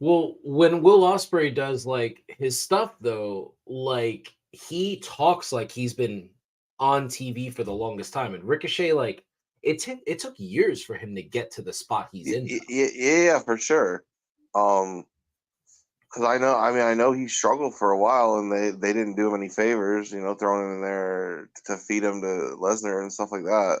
Well, when Will Ospreay does like his stuff though, like he talks like he's been on TV for the longest time, and Ricochet like it took years for him to get to the spot he's in now. Yeah, for sure. Um, because I know he struggled for a while, and they didn't do him any favors, throwing him in there to feed him to Lesnar and stuff like that.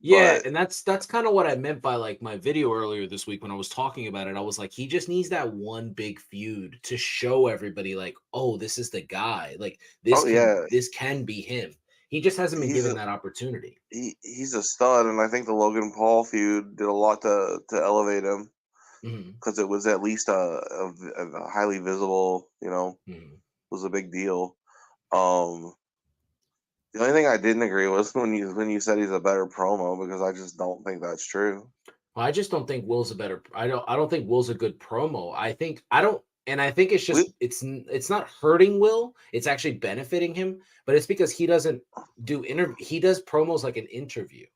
Yeah, But and that's kind of what I meant by like my video earlier this week when I was talking about it. I was like, he just needs that one big feud to show everybody, like, oh, this is the guy. Like oh yeah, this can be him. He just hasn't been he's given a that opportunity. he's a stud, and I think the Logan Paul feud did a lot to elevate him Mhm, because it was at least a highly visible, mhm. was a big deal. Um, the only thing I didn't agree was when you said he's a better promo because I just don't think that's true. Well, I just don't think Will's a better. I don't think Will's a good promo. I don't, and I think it's We just it's not hurting Will. It's actually benefiting him, but it's because he doesn't do interview. He does promos like an interview.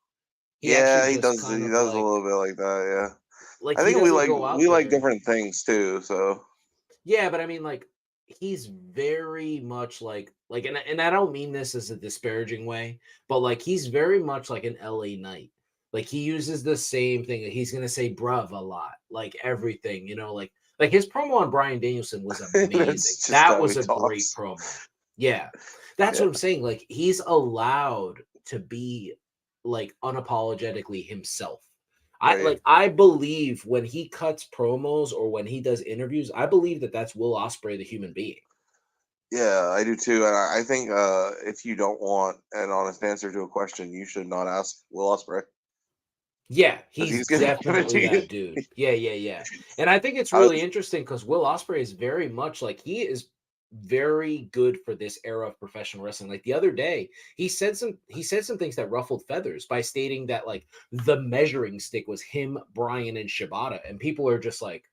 He actually Yeah, he just does. kind He of does a little bit like that. Yeah, I he think we doesn't like go we out like there. different things too. So Yeah, but I mean, like, he's very much like, and I don't mean this as a disparaging way, but like he's very much like an LA Knight. Like he uses the same thing. He's gonna say bruv a lot, like everything, like his promo on Brian Danielson was amazing. that's just That how he was a great talks. promo. Yeah. That's Yeah, what I'm saying. Like he's allowed to be like unapologetically himself. right. I believe when he cuts promos or when he does interviews, I believe that that's Will Ospreay, the human being. Yeah, I do too. And I think if you don't want an honest answer to a question, you should not ask Will Ospreay Yeah, because he's he's gonna give it definitely to you. that dude. Yeah, yeah, yeah. And I think it's I really was, interesting because Will Ospreay is very much like he is very good for this era of professional wrestling. Like the other day, he said some things that ruffled feathers by stating that like the measuring stick was him, Brian, and Shibata, and people are just like,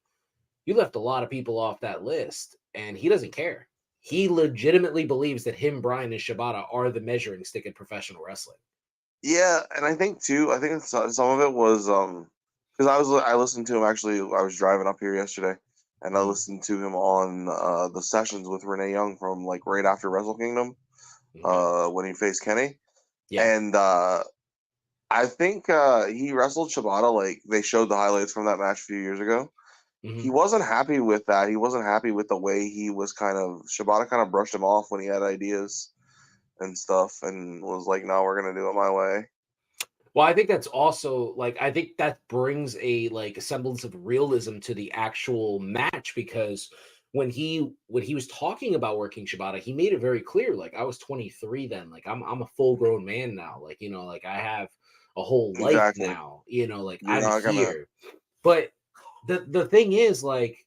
you left a lot of people off that list, and he doesn't care. He legitimately believes that him, Brian, and Shibata are the measuring stick in professional wrestling. yeah, and I think too. I think some of it was because I listened to him actually. I was driving up here yesterday, and I Mm, listened to him on the sessions with Renee Young from like right after Wrestle Kingdom okay. when he faced Kenny, Yeah. and I think he wrestled Shibata. Like they showed the highlights from that match a few years ago. He Hmm. wasn't happy with that. He wasn't happy with the way he was Shibata kind of brushed him off when he had ideas and stuff, and was like, "No, we're gonna do it my way." Well, I think that's also like I think that brings a like a semblance of realism to the actual match because when he was talking about working Shibata, he made it very clear. Like I was 23 then. Like I'm a full grown man now. Like like I have a whole life Exactly. now. Like You're I'm not gonna. here. But the thing is like,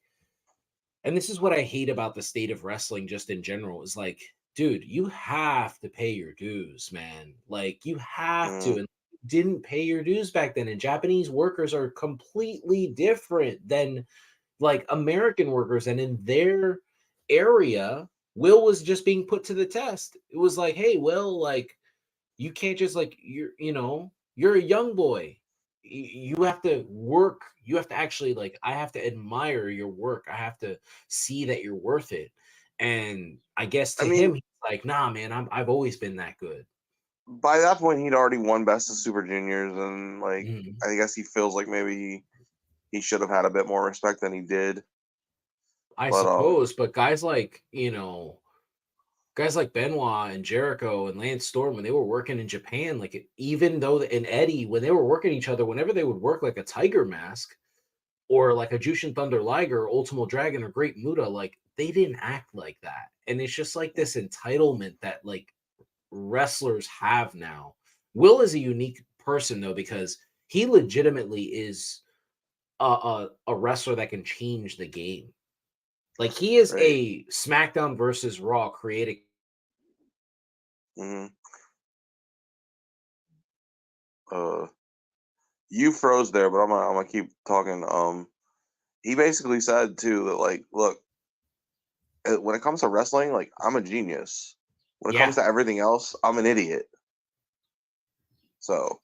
and this is what I hate about the state of wrestling just in general is like, dude, you have to pay your dues, man. Like you have to. Mm, And you didn't pay your dues back then. And Japanese workers are completely different than like American workers. And in their area, Will was just being put to the test. It was like, hey, Will, like you can't just like you're a young boy. You have to work. You have to actually like I have to admire your work. I have to see that you're worth it. And I guess I to him, mean, he's like, nah, man, I've always been that good. by that point, he'd already won Best of Super Juniors, and like, Mhm. I guess he feels like maybe he should have had a bit more respect than he did. I But suppose, but guys like Benoit and Jericho and Lance Storm when they were working in Japan, like even though and Eddie when they were working each other, whenever they would work like a tiger mask, or like a Jushin Thunder Liger or Ultimo Dragon or Great Muta, like they didn't act like that. And it's just like this entitlement that like wrestlers have now. Will is a unique person though, because he legitimately is a wrestler that can change the game. Like he is right, a SmackDown versus Raw created. hmm uh, you froze there, but I'm gonna keep talking. He basically said too that like, look, when it comes to wrestling, like I'm a genius. When it comes Yeah. to everything else, I'm an idiot. So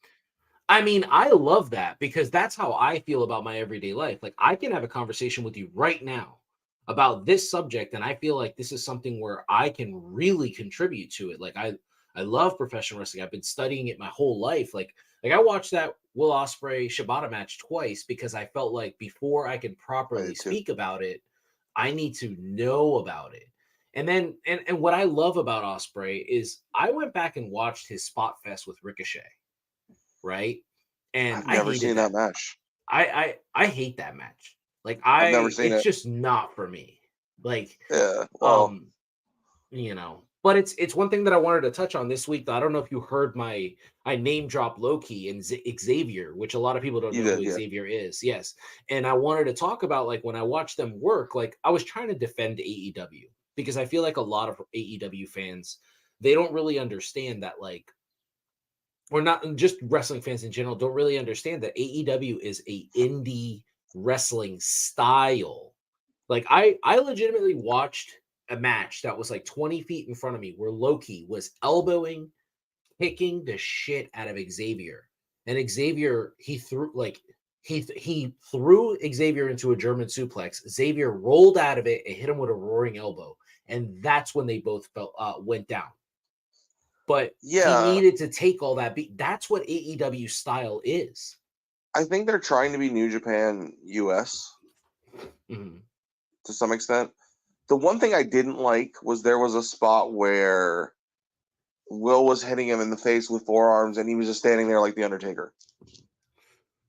I mean, I love that because that's how I feel about my everyday life. Like I can have a conversation with you right now about this subject, and I feel like this is something where I can really contribute to it. Like I love professional wrestling. I've been studying it my whole life. Like I watched that Will Ospreay Shibata match twice because I felt like before I can I properly did too. speak about it, I need to know about it. And then and what I love about Ospreay is I went back and watched his spot fest with Ricochet, right? And I've I never hated seen that that. match. I hate that match. Like I've never seen it's it. just not for me. Like Yeah. Well, um but it's one thing that I wanted to touch on this week. I don't know if you heard I name drop Loki and Xavier, which a lot of people don't you know did. who Yeah. Xavier is. Yes. And I wanted to talk about like when I watched them work, like I was trying to defend AEW because I feel like a lot of AEW fans they don't really understand that like or not just wrestling fans in general don't really understand that AEW is a indie wrestling style. Like I legitimately watched a match that was like 20 feet in front of me where Loki was elbowing, kicking the shit out of Xavier. And Xavier, he threw Xavier into a German suplex. Xavier rolled out of it and hit him with a roaring elbow. And that's when they both went down. But he Yeah. needed to take all that. That's what AEW style is. I think they're trying to be New Japan US Mhm. to some extent. The one thing I didn't like was there was a spot where Will was hitting him in the face with forearms, and he was just standing there like the Undertaker.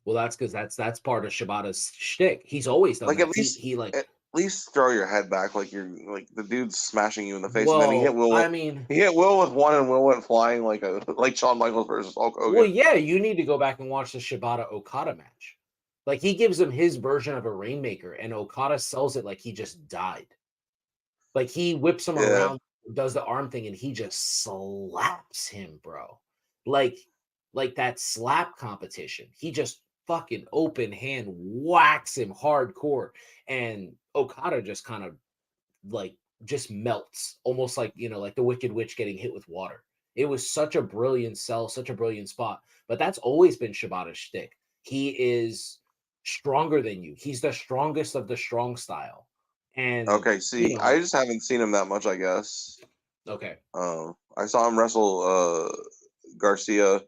Well, that's because that's part of Shibata's shtick. He's always done Like that. He like at least throw your head back, like you're like the dude's smashing you in the face, and then well, I mean, he hit Will with one, and Will went flying like a like Shawn Michaels versus Hulk well, Hogan. yeah, you need to go back and watch the Shibata Okada match. Like he gives him his version of a rainmaker, and Okada sells it like he just died. Like he whips him Yeah, around, does the arm thing, and he just slaps him, bro. Like, like that slap competition. He just fucking open hand whacks him hardcore. And Okada just kind of like just melts, almost like like the Wicked Witch getting hit with water. It was such a brilliant sell, such a brilliant spot. But that's always been Shibata's shtick. He is stronger than you. He's the strongest of the strong style. And okay. See, I just haven't seen him that much, I guess. okay. I saw him wrestle Garcia,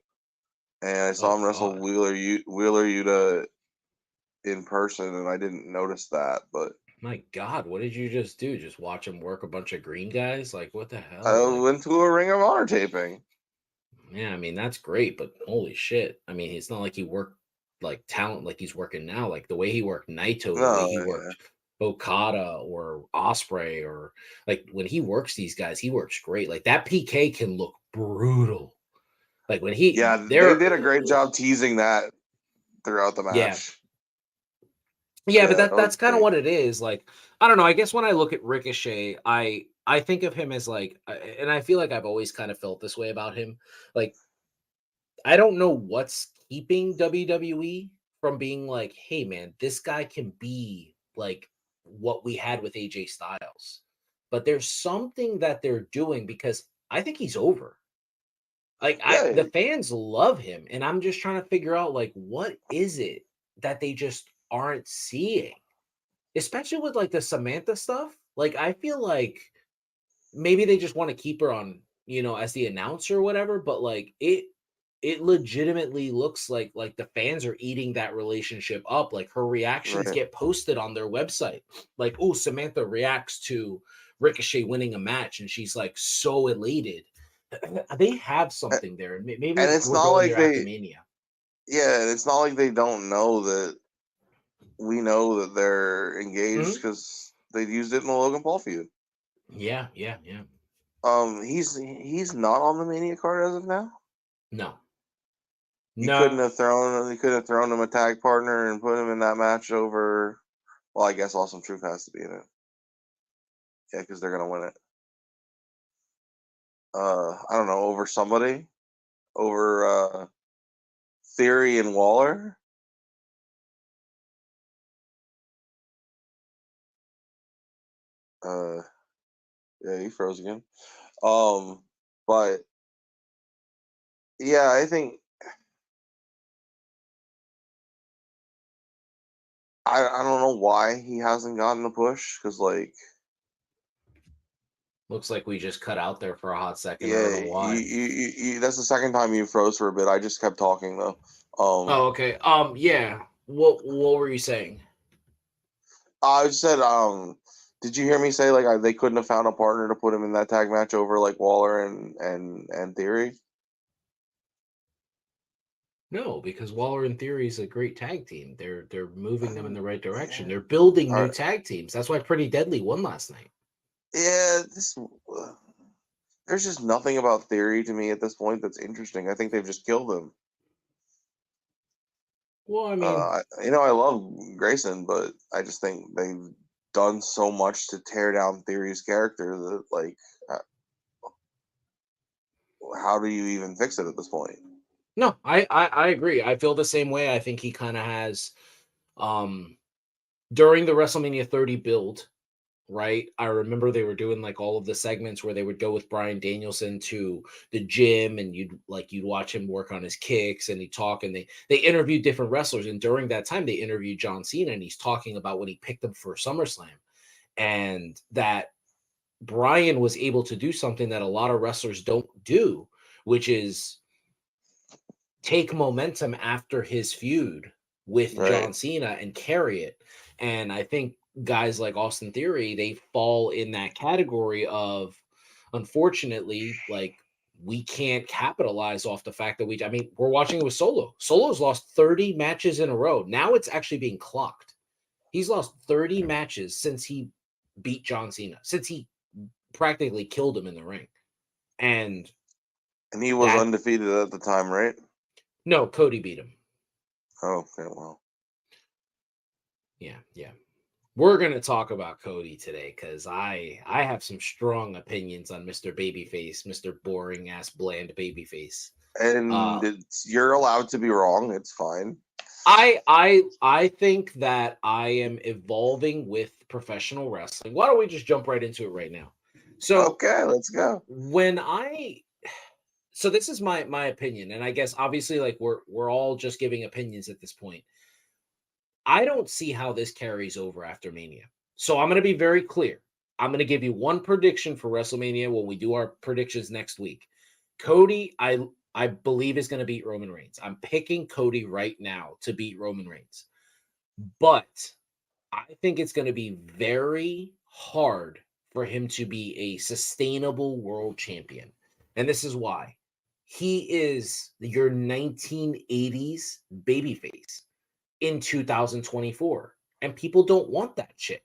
and I saw Oh him wrestle God. Wheeler Yuta in person, and I didn't notice that. But My God, what did you just do? Just watch him work a bunch of green guys? Like what the I hell? Like went to a Ring of Honor taping. yeah, I mean that's great, but holy shit. I mean, it's not like he worked like talent like he's working now. Like the way he worked Naito, the way No, he yeah, worked Okada or Osprey, or like when he works these guys, he works great. Like that PK can look brutal. Like when yeah, they they're did a great job teasing that throughout the yeah, match. yeah, but Yeah, that was that's kind of great. what it is. Like, I don't know. I guess when I look at Ricochet, I think of him as like, and I feel like I've always kind of felt this way about him. Like, I don't know what's keeping WWE from being like, hey, man, this guy can be like what we had with AJ Styles. But there's something that they're doing because I think he's over. Like Yeah, the fans love him, and I'm just trying to figure out like what is it that they just aren't seeing, especially with like the Samantha stuff. Like I feel like maybe they just want to keep her on, as the announcer or whatever, but like it legitimately looks like the fans are eating that relationship up. Like her reactions right. get posted on their website. Like, oh, Samantha reacts to Ricochet winning a match and she's like so elated. They have something there. And Maybe it's we're not going like there after Mania. yeah, it's not like they don't know that we know that they're engaged Mhm. because they used it in the Logan Paul feud. Yeah, yeah, yeah. He's not on the Mania card as of now. No, You no. couldn't have thrown him a tag partner and put him in that match over. Well, I guess Awesome Truth has to be in it. Yeah, because they're gonna win it. I don't know, over somebody, over Theory and Waller. Uh, yeah, he froze again. Um, but yeah, I think I don't know why he hasn't gotten a push, because like, Looks like we just cut out there for a hot second. I don't yeah, know why. that's the second time you froze for a bit. I just kept talking though. Oh, okay. Yeah. What were you saying? I said, did you hear me say like they couldn't have found a partner to put him in that tag match over like Waller and Theory? No, because Waller in Theory is a great tag team. They're moving them in the right direction. Yeah. They're building All new right. tag teams. That's why Pretty Deadly won last night. Yeah, there's just nothing about Theory to me at this point that's interesting. I think they've just killed him. Well, I mean, I love Grayson, but I just think they've done so much to tear down Theory's character that, like, uh, how do you even fix it at this point? no, I agree. I feel the same way. I think he kind of has um during the WrestleMania 30 build, right? I remember they were doing like all of the segments where they would go with Brian Danielson to the gym and you'd watch him work on his kicks and he'd talk and they interviewed different wrestlers. And during that time, they interviewed John Cena and he's talking about when he picked him for SummerSlam and that Brian was able to do something that a lot of wrestlers don't do, which is take momentum after his feud with Right. John Cena and carry it. And I think guys like Austin Theory, they fall in that category of, unfortunately, like we can't capitalize off the fact that I mean, we're watching it with Solo. Solo's lost 30 matches in a row. Now it's actually being clocked. He's lost 30 matches since he beat John Cena, since he practically killed him in the ring. And And he was that, undefeated at the time, right? no, Cody beat him. Oh, okay, well. Yeah, yeah. We're gonna talk about Cody today because I have some strong opinions on Mr. Babyface, Mr. Boring ass bland Babyface. And you're allowed to be wrong. It's fine. I think that I am evolving with professional wrestling. Why don't we just jump right into it right now? So Okay, let's go. when I so this is my opinion, and I guess obviously like we're all just giving opinions at this point. I don't see how this carries over after Mania. So I'm going to be very clear. I'm going to give you one prediction for WrestleMania when we do our predictions next week. Cody, I believe is going to beat Roman Reigns. I'm picking Cody right now to beat Roman Reigns. But I think it's going to be very hard for him to be a sustainable world champion. And this is why. He is your 1980s babyface in 2024. And people don't want that shit.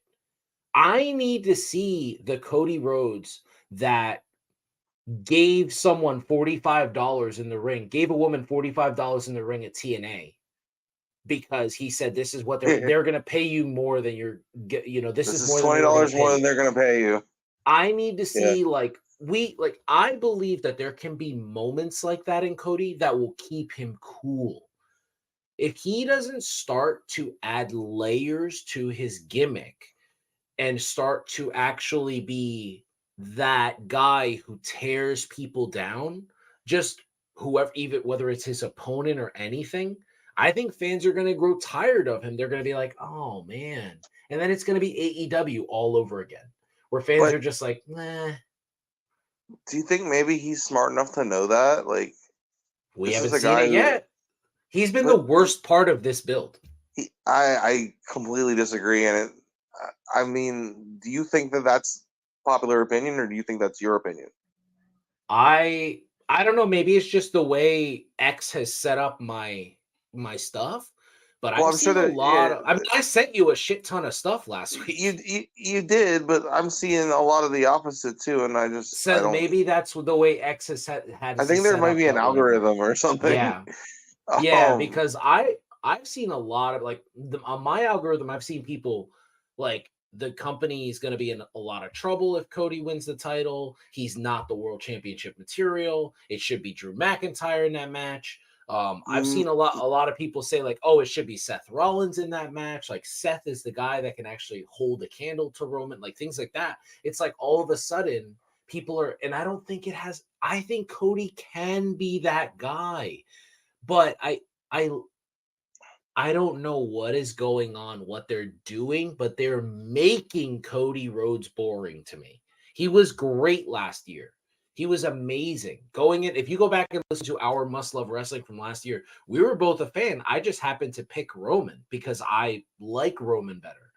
I need to see the Cody Rhodes that gave someone $45 in the ring, gave a woman $45 in the ring at TNA because he said this is what they're going to pay you more than this This is is more than we were going to $20 pay more than you. they're gonna pay you. I need to Yeah. see I believe that there can be moments like that in Cody that will keep him cool. If he doesn't start to add layers to his gimmick and start to actually be that guy who tears people down, just whoever, even whether it's his opponent or anything, I think fans are going to grow tired of him. They're going to be like, oh man. And then it's going to be AEW all over again, where fans But are just like, nah, do you think maybe he's smart enough to know that? Like, we this is haven't a seen guy it who, yet. He's been the but worst part of this build. I completely disagree. And I mean, do you think that that's popular opinion, or do you think that's your opinion? I don't know, maybe it's just the way X has set up my stuff, but Well, I'm I'm sure seeing a that lot of, I mean, I sent you a shit ton of stuff last week. you did, but I'm seeing a lot of the opposite too, and I So don't. maybe that's the way X has had I to think there set might up be an that whatever. algorithm or something. Yeah. Yeah, Um, because I've seen a lot of on my algorithm, I've seen people like the company is going to be in a lot of trouble if Cody wins the title. He's not the world championship material. It should be Drew McIntyre in that match. I've mm, seen a lot of people say like, oh, it should be Seth Rollins in that match. Like Seth is the guy that can actually hold a candle to Roman, like things like that. It's like all of a sudden people are, and I don't think it has. I think Cody can be that guy, but I I don't know what is going on, what they're doing, but they're making Cody Rhodes boring to me. He was great last year. He was amazing. Going in, if you go back and listen to our Must Love Wrestling from last year, we were both a fan. I just happened to pick Roman because I like Roman better.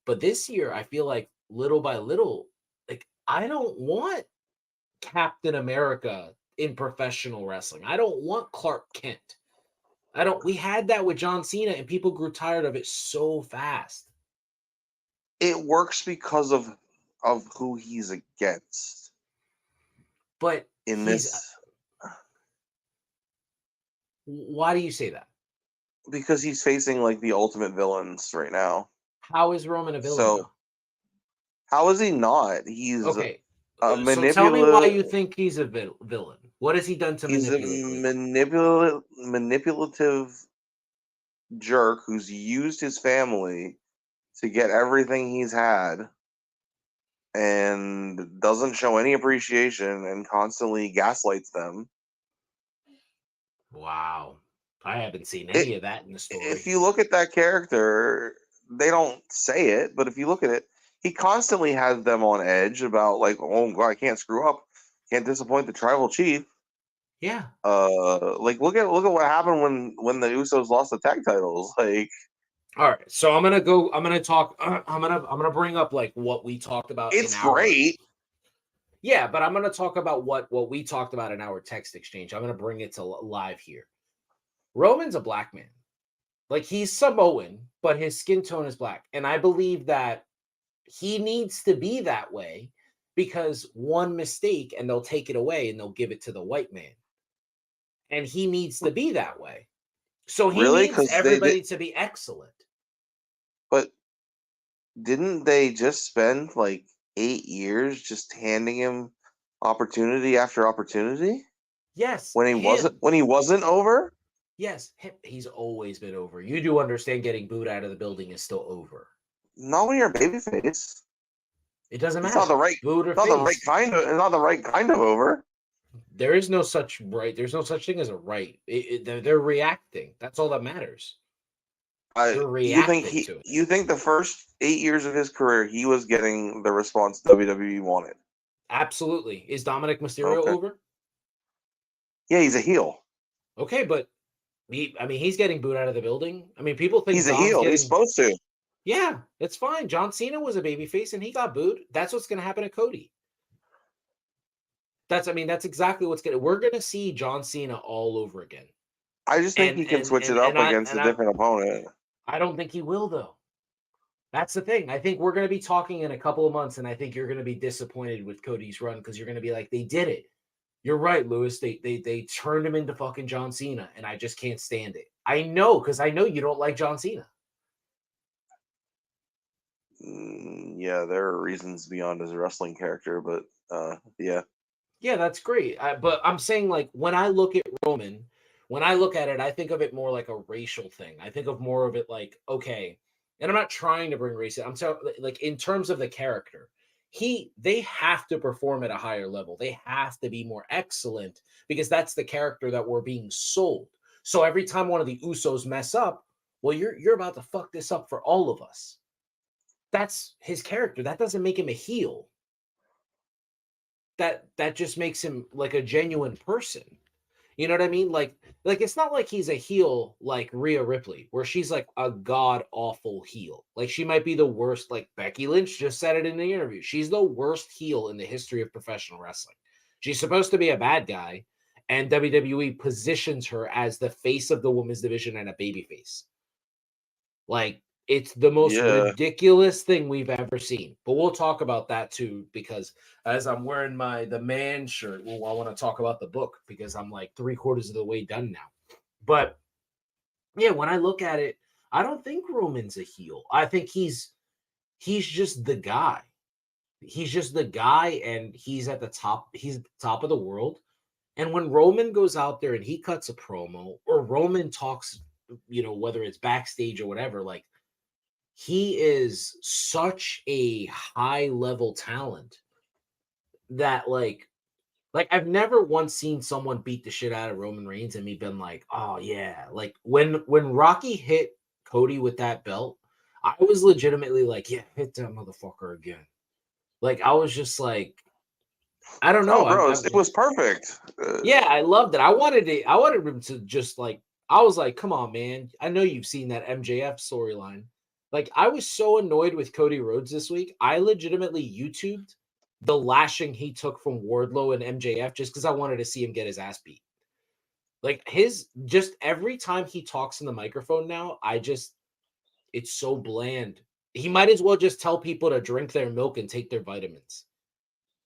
But this year, I feel like little by little, like I don't want Captain America in professional wrestling. I don't want Clark Kent. I don't. We had that with John Cena, and people grew tired of it so fast. It works because of who he's against But in he's. this, Why do you say that? because he's facing like the ultimate villains right now. How is Roman a villain So though? how is he not? He's Okay, a so tell me why you manipulative. think he's a villain. What has he done to He's a manipulate lately? manipulative jerk who's used his family to get everything he's had and doesn't show any appreciation and constantly gaslights them. Wow, I haven't seen It, any of that in the if story. you look at that character, they don't say it, but if you look at it, he constantly has them on edge about like, oh God, I can't screw up, can't disappoint the tribal chief. Yeah. Like look at what happened when the Usos lost the tag titles. Like All right. So I'm gonna go. I'm gonna talk. I'm gonna bring up like what we talked about in it's our. great. Yeah, but I'm gonna talk about what we talked about in our text exchange. I'm gonna bring it to live here. Roman's a black man. Like he's Samoan, but his skin tone is black. And I believe that he needs to be that way because one mistake and they'll take it away and they'll give it to the white man. And he needs to be that way. So he Really? needs Because they did, everybody to be excellent. but didn't they just spend like 8 years just handing him opportunity after opportunity Yes, when he wasn't him. when he wasn't over? Yes, him. He's always been over. You do understand getting booed out of the building is still over. Not when you're a babyface. It doesn't It's not the matter. right, Booed or not the right face. kind of, it's not the right kind of over. There is no such right. There's no such thing as a right. They're reacting. That's all that matters. They're reacting to it. You think the first 8 years of his career he was getting the response WWE wanted? Absolutely. Is Dominic Mysterio Okay, over? yeah, he's a heel. Okay, but he's getting booed out of the building. I mean, people think He's a Dom's heel. He's getting. supposed to. Yeah, it's fine. John Cena was a babyface and he got booed. That's what's going to happen to Cody. That's exactly what's going to. We're going to see John Cena all over again. I just think And he can and switch it and up and I against and a I different opponent. I don't think he will though. That's the thing. I think we're going to be talking in a couple of months, and I think you're going to be disappointed with Cody's run because you're going to be like, they did it. You're right, Lewis. They turned him into fucking John Cena, and I just can't stand it. I know because I know you don't like John Cena. Yeah, there are reasons beyond his wrestling character, but yeah, Yeah, that's great. But I'm saying like when I look at Roman, when I look at it, I think of it more like a racial thing. I think of more of it like okay, and I'm not trying to bring race. I'm talking like in terms of the character. They have to perform at a higher level. They have to be more excellent because that's the character that we're being sold. So every time one of the Usos mess up, well, you're about to fuck this up for all of us. That's his character. That doesn't make him a heel. That just makes him like a genuine person. You know what I mean? Like it's not like he's a heel like Rhea Ripley, where she's like a god awful heel. Like she might be the worst. Like Becky Lynch just said it in the interview. She's the worst heel in the history of professional wrestling. She's supposed to be a bad guy, and WWE positions her as the face of the women's division and a baby face. Like it's the most yeah. ridiculous thing we've ever seen. But we'll talk about that too because as I'm wearing the man shirt, well, I want to talk about the book because I'm like 3/4 of the way done now. But yeah, when I look at it, I don't think Roman's a heel. I think he's just the guy. He's just the guy and he's at the top. He's at the top of the world. And when Roman goes out there and he cuts a promo or Roman talks, whether it's backstage or whatever, like he is such a high level talent that I've never once seen someone beat the shit out of Roman Reigns and me been like, oh yeah. Like when Rocky hit Cody with that belt, I was legitimately like, yeah, hit that motherfucker again. Like, I was just like, I don't know. Oh, bro, it was perfect. Yeah, I loved it. I wanted him to just like, I was like, come on, man. I know you've seen that MJF storyline. Like, I was so annoyed with Cody Rhodes this week. I legitimately YouTubed the lashing he took from Wardlow and MJF just because I wanted to see him get his ass beat. Like, just every time he talks in the microphone now, it's so bland. He might as well just tell people to drink their milk and take their vitamins.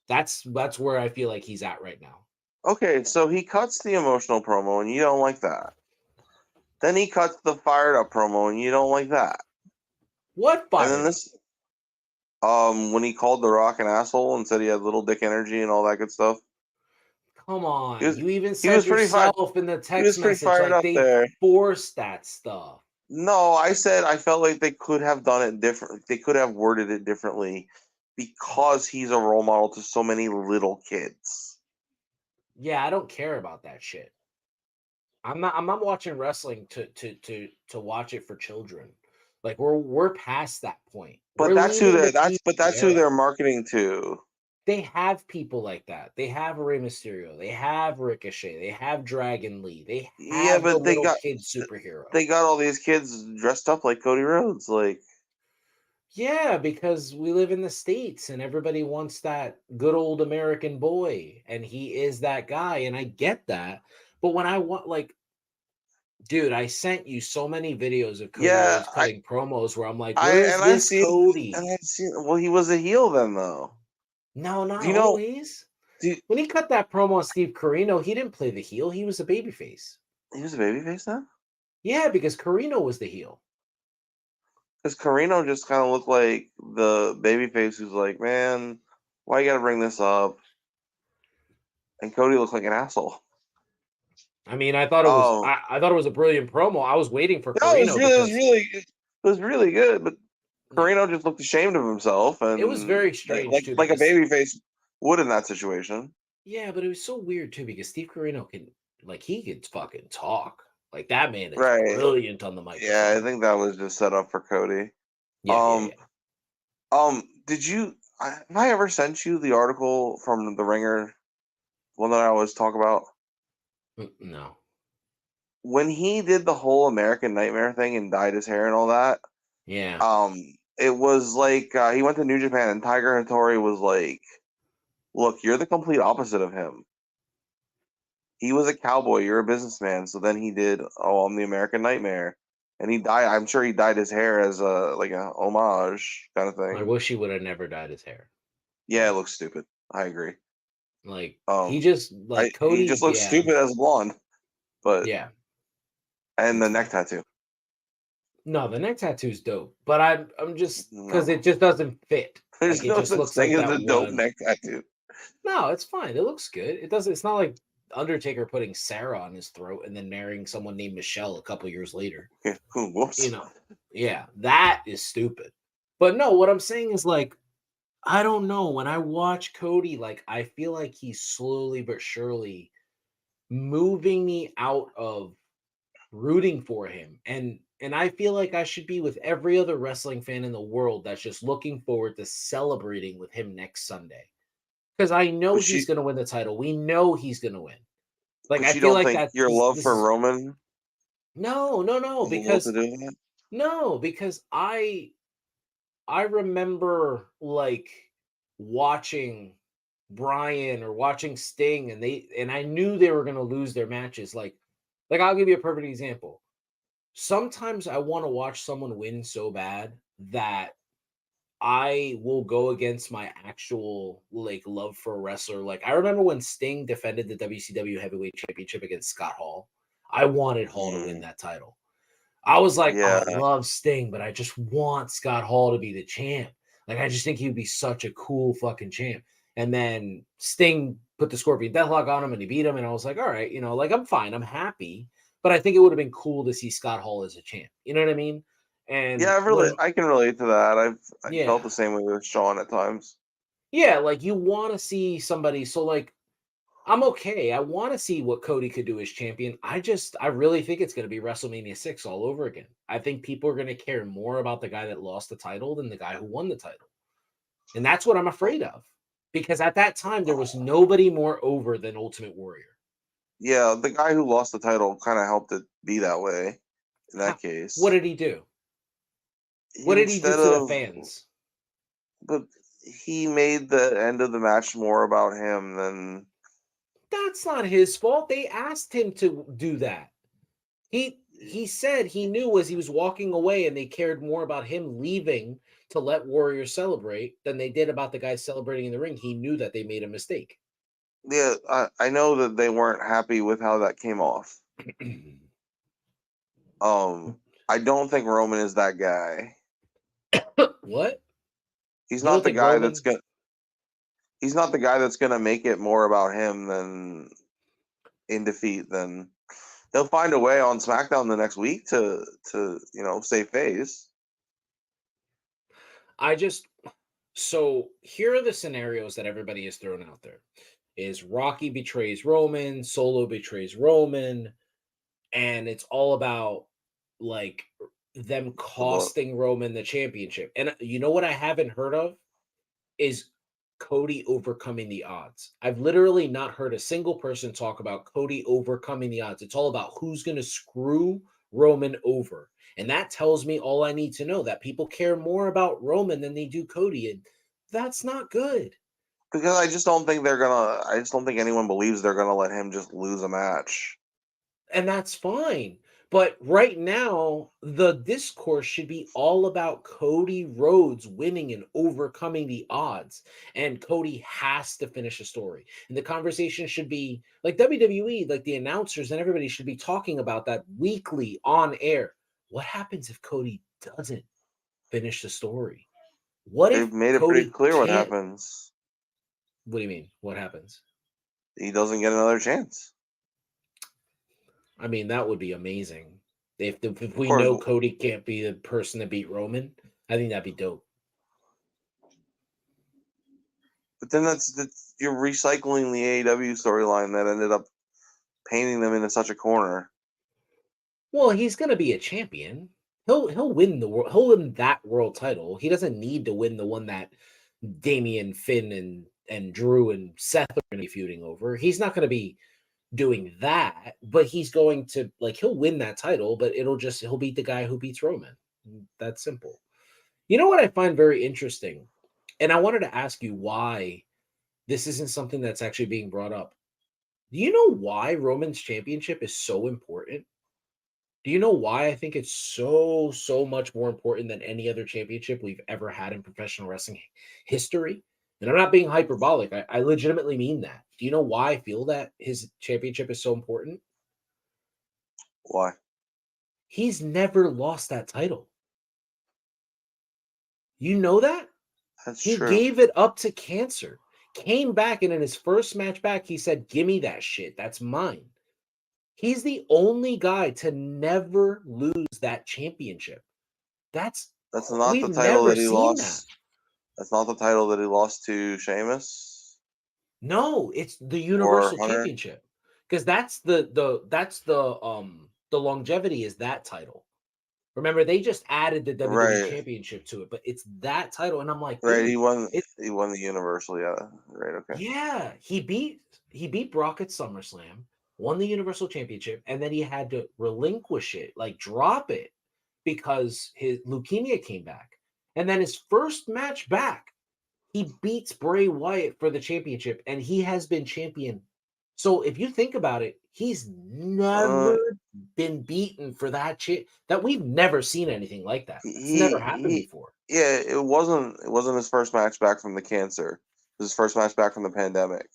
That's where I feel like he's at right now. Okay, so he cuts the emotional promo, and you don't like that. Then he cuts the fired up promo, and you don't like that. What And then fired up? this, when he called The Rock an asshole and said he had little dick energy and all that good stuff. Come He on. was You even he said was pretty fired. yourself in the He text was pretty message, fired like up they there. forced that stuff. No, I said I felt like they could have done it different. They could have worded it differently because he's a role model to so many little kids. Yeah, I don't care about that shit. I'm not watching wrestling to watch it for children. Like we're past that point. But We're leaving the that's TV who era. they're marketing to. They have people like that. They have Rey Mysterio. They have Ricochet. They have Dragon Lee. They Yeah, have the but little kid superhero. they got all these kids dressed up like Cody Rhodes. Like, Yeah, because we live in the States and everybody wants that good old American boy, and he is that guy, and I get that. But when I want, like, dude, I sent you so many videos of Cody yeah, Rhodes cutting promos where I'm like, I where's and I this see and Cody? I see. Well, he was a heel then, though. No, Do not you know? always. Do When he cut that promo on Steve Carino, he didn't play the heel, he was a babyface. he was a babyface then? Yeah, because Carino was the heel. Because Carino just kind of looked like the babyface who's like, man, why you got to bring this up? And Cody looked like an asshole. I mean, I thought it was Oh, I thought it was a brilliant promo. I was waiting for no, Carino because it was really good. But yeah, Carino just looked ashamed of himself, it was and very strange too like a because babyface would in that situation. yeah, but it was so weird too because Steve Carino he could fucking talk. Like that man is Right. brilliant on the Yeah, I microphone. think that was just set up for Cody. Yeah, yeah, Um, yeah. did you? Have I ever sent you the article from the Ringer? One that I always talk about No. when he did the whole American Nightmare thing and dyed his hair and all that. Yeah. It was like he went to New Japan and Tiger Hattori was like, "Look, you're the complete opposite of him. He was a cowboy. You're a businessman." So then he did, "Oh, I'm the American Nightmare," and he dyed. I'm sure he dyed his hair as a homage kind of I thing. wish he would have never dyed his hair. Yeah, it Like looks stupid. I agree. like he Um, just I like he Cody, just looks yeah. stupid as a blonde, but Yeah. and the It's neck fine. tattoo. No, the neck tattoo's dope, but I'm just because No, it just doesn't fit. there's Like it no just such looks thing like as that a dope one. neck tattoo. No, it's fine. It looks good. It doesn't. It's not like Undertaker putting Sarah on his throat and then marrying someone named Michelle a couple years later. You Whoops. know, yeah, that is stupid. But no, what I'm saying is like, I don't know. When I watch Cody, like, I feel like he's slowly but surely moving me out of rooting for him. And I feel like I should be with every other wrestling fan in the world that's just looking forward to celebrating with him next Sunday. Because I know But you he's gonna win the title. We know he's gonna win. Like I but you feel don't like think that your love this for is Roman no, no, no, has a little to because do with it? no, because I remember like watching Brian or watching Sting and I knew they were gonna lose their matches. Like I'll give you a perfect example. Sometimes I want to watch someone win so bad that I will go against my actual like love for a wrestler. Like I remember when Sting defended the WCW Heavyweight Championship against Scott Hall. I wanted Hall to win Mm, that title. I was like, oh, I yeah, love Sting, but I just want Scott Hall to be the champ. Like I just think he would be such a cool fucking champ. And then Sting put the Scorpion Deathlock on him and he beat him. And I was like, all right, like I'm fine. I'm happy. But I think it would have been cool to see Scott Hall as a champ. You know what I mean? And when I can relate to that. I felt yeah. the same way with Sean at times. Yeah, like you want to see somebody. So like I'm okay. I want to see what Cody could do as champion. I really think it's going to be WrestleMania 6 all over again. I think people are going to care more about the guy that lost the title than the guy who won the title. And that's what I'm afraid of. Because at that time, there was nobody more over than Ultimate Warrior. Yeah, the guy who lost the title kind of helped it be that way in that What case. did he do? What did he do Instead to the of, fans? but he made the end of the match more about him than. That's not his fault. They asked him to do that. He said he knew as he was walking away, and they cared more about him leaving to let Warrior celebrate than they did about the guy celebrating in the ring. He knew that they made a mistake. Yeah, I know that they weren't happy with how that came off. I don't think Roman is that guy. What? He's You don't not the think guy that's Roman? gonna. He's not the guy that's gonna make it more about him than in defeat. Then he'll find a way on SmackDown the next week to save face. I just so here are the scenarios that everybody is throwing out there. Is Rocky betrays Roman, Solo betrays Roman, and it's all about like them The vote. costing Roman the championship. And you know what I haven't heard of is Cody overcoming the odds. I've literally not heard a single person talk about Cody overcoming the odds. It's all about who's going to screw Roman over. And that tells me all I need to know, that people care more about Roman than they do Cody. And that's not good. Because I just don't think they're gonna. I just don't think anyone believes they're gonna let him just lose a match. And that's fine. But right now, the discourse should be all about Cody Rhodes winning and overcoming the odds. And Cody has to finish a story. And the conversation should be like WWE, like the announcers and everybody should be talking about that weekly on air. What happens if Cody doesn't finish the story? What They've if made it pretty Cody clear what can't? happens. What do you mean? What happens? He doesn't get another chance. I mean, that would be amazing. If Of we course, know Cody can't be the person to beat Roman, I think that'd be dope. but then that's you're recycling the AEW storyline that ended up painting them into such a corner. Well, he's gonna be a champion. He'll win the world. He'll win that world title. He doesn't need to win the one that Damian, Finn, and Drew and Seth are gonna be feuding over. He's not gonna be doing that, but he's going to like he'll win that title, but he'll beat the guy who beats Roman. That's simple. You know what I find very interesting, and I wanted to ask you why this isn't something that's actually being brought up. Do you know why Roman's championship is so important? Do you know why I think it's so much more important than any other championship we've ever had in professional wrestling history? And I'm not being hyperbolic. I legitimately mean that. Do you know why I feel that his championship is so important? Why? He's never lost that title. You know that? That's He true. gave it up to cancer, came back, and in his first match back, he said, "Give me that shit. That's mine." He's the only guy to never lose that championship. That's That's not the we've title never that he seen that. lost. That's not the title that he lost to Sheamus No, it's the or Universal Hunter. Championship. Because that's the longevity is that title. Remember, they just added the WWE Right, Championship to it, but it's that title. And I'm like, right. dude, it He won the Universal. Yeah, right. Okay. yeah, he beat Brock at SummerSlam, won the Universal Championship, and then he had to relinquish it, like drop it, because his leukemia came back. And then his first match back, he beats Bray Wyatt for the championship, and he has been champion. So if you think about it, he's Uh, never been beaten for that we've never seen anything like that. That's never happened he before. yeah. It wasn't his first match back from the cancer. It was his first match back from the pandemic.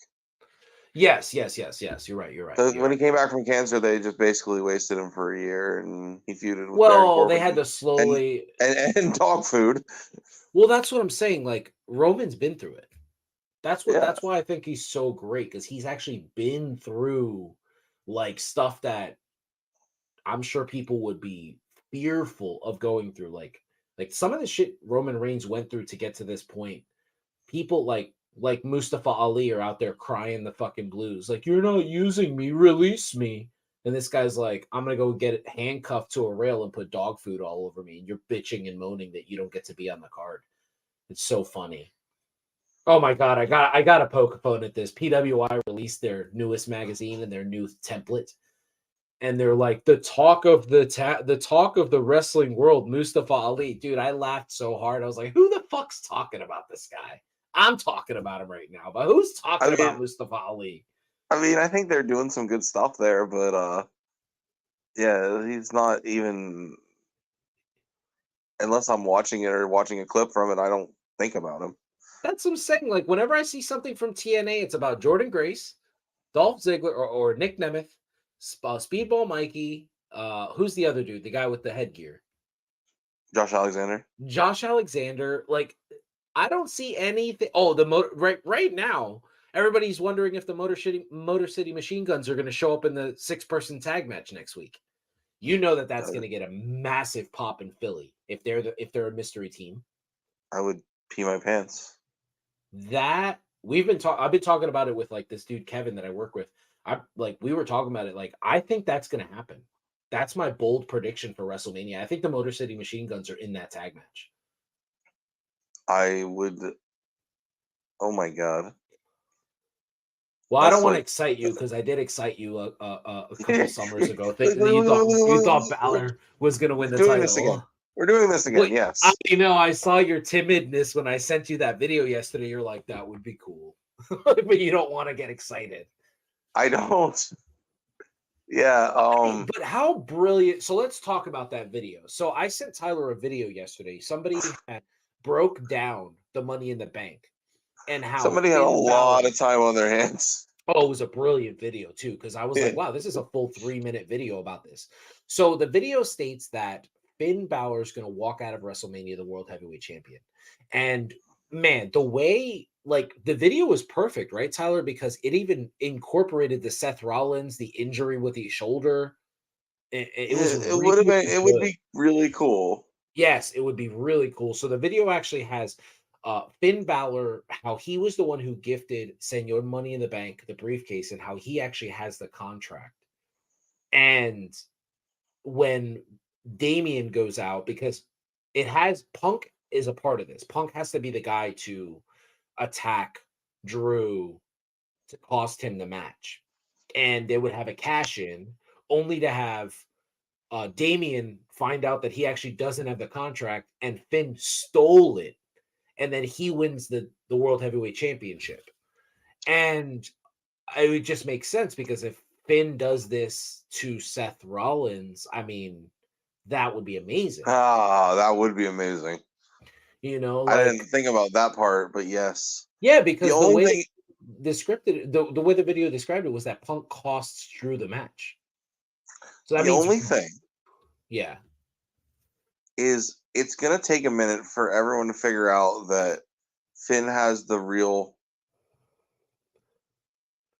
Yes, yes, yes, yes. You're right. You're right. So You're when he right. came back from cancer, they just basically wasted him for a year, and he feuded with Baron Well, they Corbin had to and slowly. and dog food. Well, that's what I'm saying. Like Roman's been through it. Yeah, That's why I think he's so great, because he's actually been through like stuff that I'm sure people would be fearful of going through. Like some of the shit Roman Reigns went through to get to this point. People like like Mustafa Ali are out there crying the fucking blues. Like, you're not using me, release me. And this guy's like, I'm gonna go get it handcuffed to a rail and put dog food all over me. And you're bitching and moaning that you don't get to be on the card. It's so funny. Oh my god, I got to poke fun at this. PWI released their newest magazine and their new template, and they're like the talk of the talk of the wrestling world, Mustafa Ali. Dude, I laughed so hard. I was like, who the fuck's talking about this guy? I'm talking about him right now, but who's I talking about mean, Mustafa Ali? I think they're doing some good stuff there, but yeah, he's not even unless I'm watching it or watching a clip from it. I don't think about him. That's what I'm saying. Like, whenever I see something from TNA, it's about Jordan Grace, Dolph Ziggler, or Nick Nemeth, Speedball Mikey. Who's the other dude? The guy with the headgear. Josh Alexander. Josh Alexander. Like, I don't see anything. Oh, the motor right now. Everybody's wondering if the Motor City Machine Guns are going to show up in the 6-person tag match next week. You know that that's Uh, going to get a massive pop in Philly if they're a mystery team. I would pee my pants. That I've been talking about it with like this dude Kevin that I work with. We were talking about it. Like, I think that's going to happen. That's my bold prediction for WrestleMania. I think the Motor City Machine Guns are in that tag match. I would. Oh my god. Well, I don't That's want to like. excite you because I did excite you a couple We're summers ago, thinking that you thought Balor was going to win the doing this again. title. We're doing this again. But Yes. I saw your timidness when I sent you that video yesterday. You're like, that would be cool, but you don't want to get excited. I don't. Yeah. But how brilliant. So let's talk about that video. So I sent Tyler a video yesterday. Somebody had broke down the Money in the Bank and how Somebody had a Finn lot Balor. of time on their hands. Oh, it was a brilliant video too, because I was Yeah. like, wow, this is a full 3-minute video about this. So the video states that Finn Balor is going to walk out of WrestleMania the World Heavyweight Champion. And man, the way, like, the video was perfect, right, Tyler? Because it even incorporated the Seth Rollins, the injury with the shoulder. It was It would have really been. It would good. be really cool. Yes, it would be really cool. So the video actually has Finn Balor, how he was the one who gifted Senor Money in the Bank the briefcase, and how he actually has the contract. And when Damien goes out, because it has Punk is a part of this. Punk has to be the guy to attack Drew to cost him the match. And they would have a cash in only to have Damien find out that he actually doesn't have the contract and Finn stole it. And then he wins the World Heavyweight Championship. And it would just make sense because if Finn does this to Seth Rollins, I mean, that would be amazing. Ah, that would be amazing. You know, I like, didn't think about that part, but yes. yeah, The because the only way thing, the way the video described it was that Punk costs Drew the match. So that the means, only thing yeah, is it's gonna take a minute for everyone to figure out that Finn has the real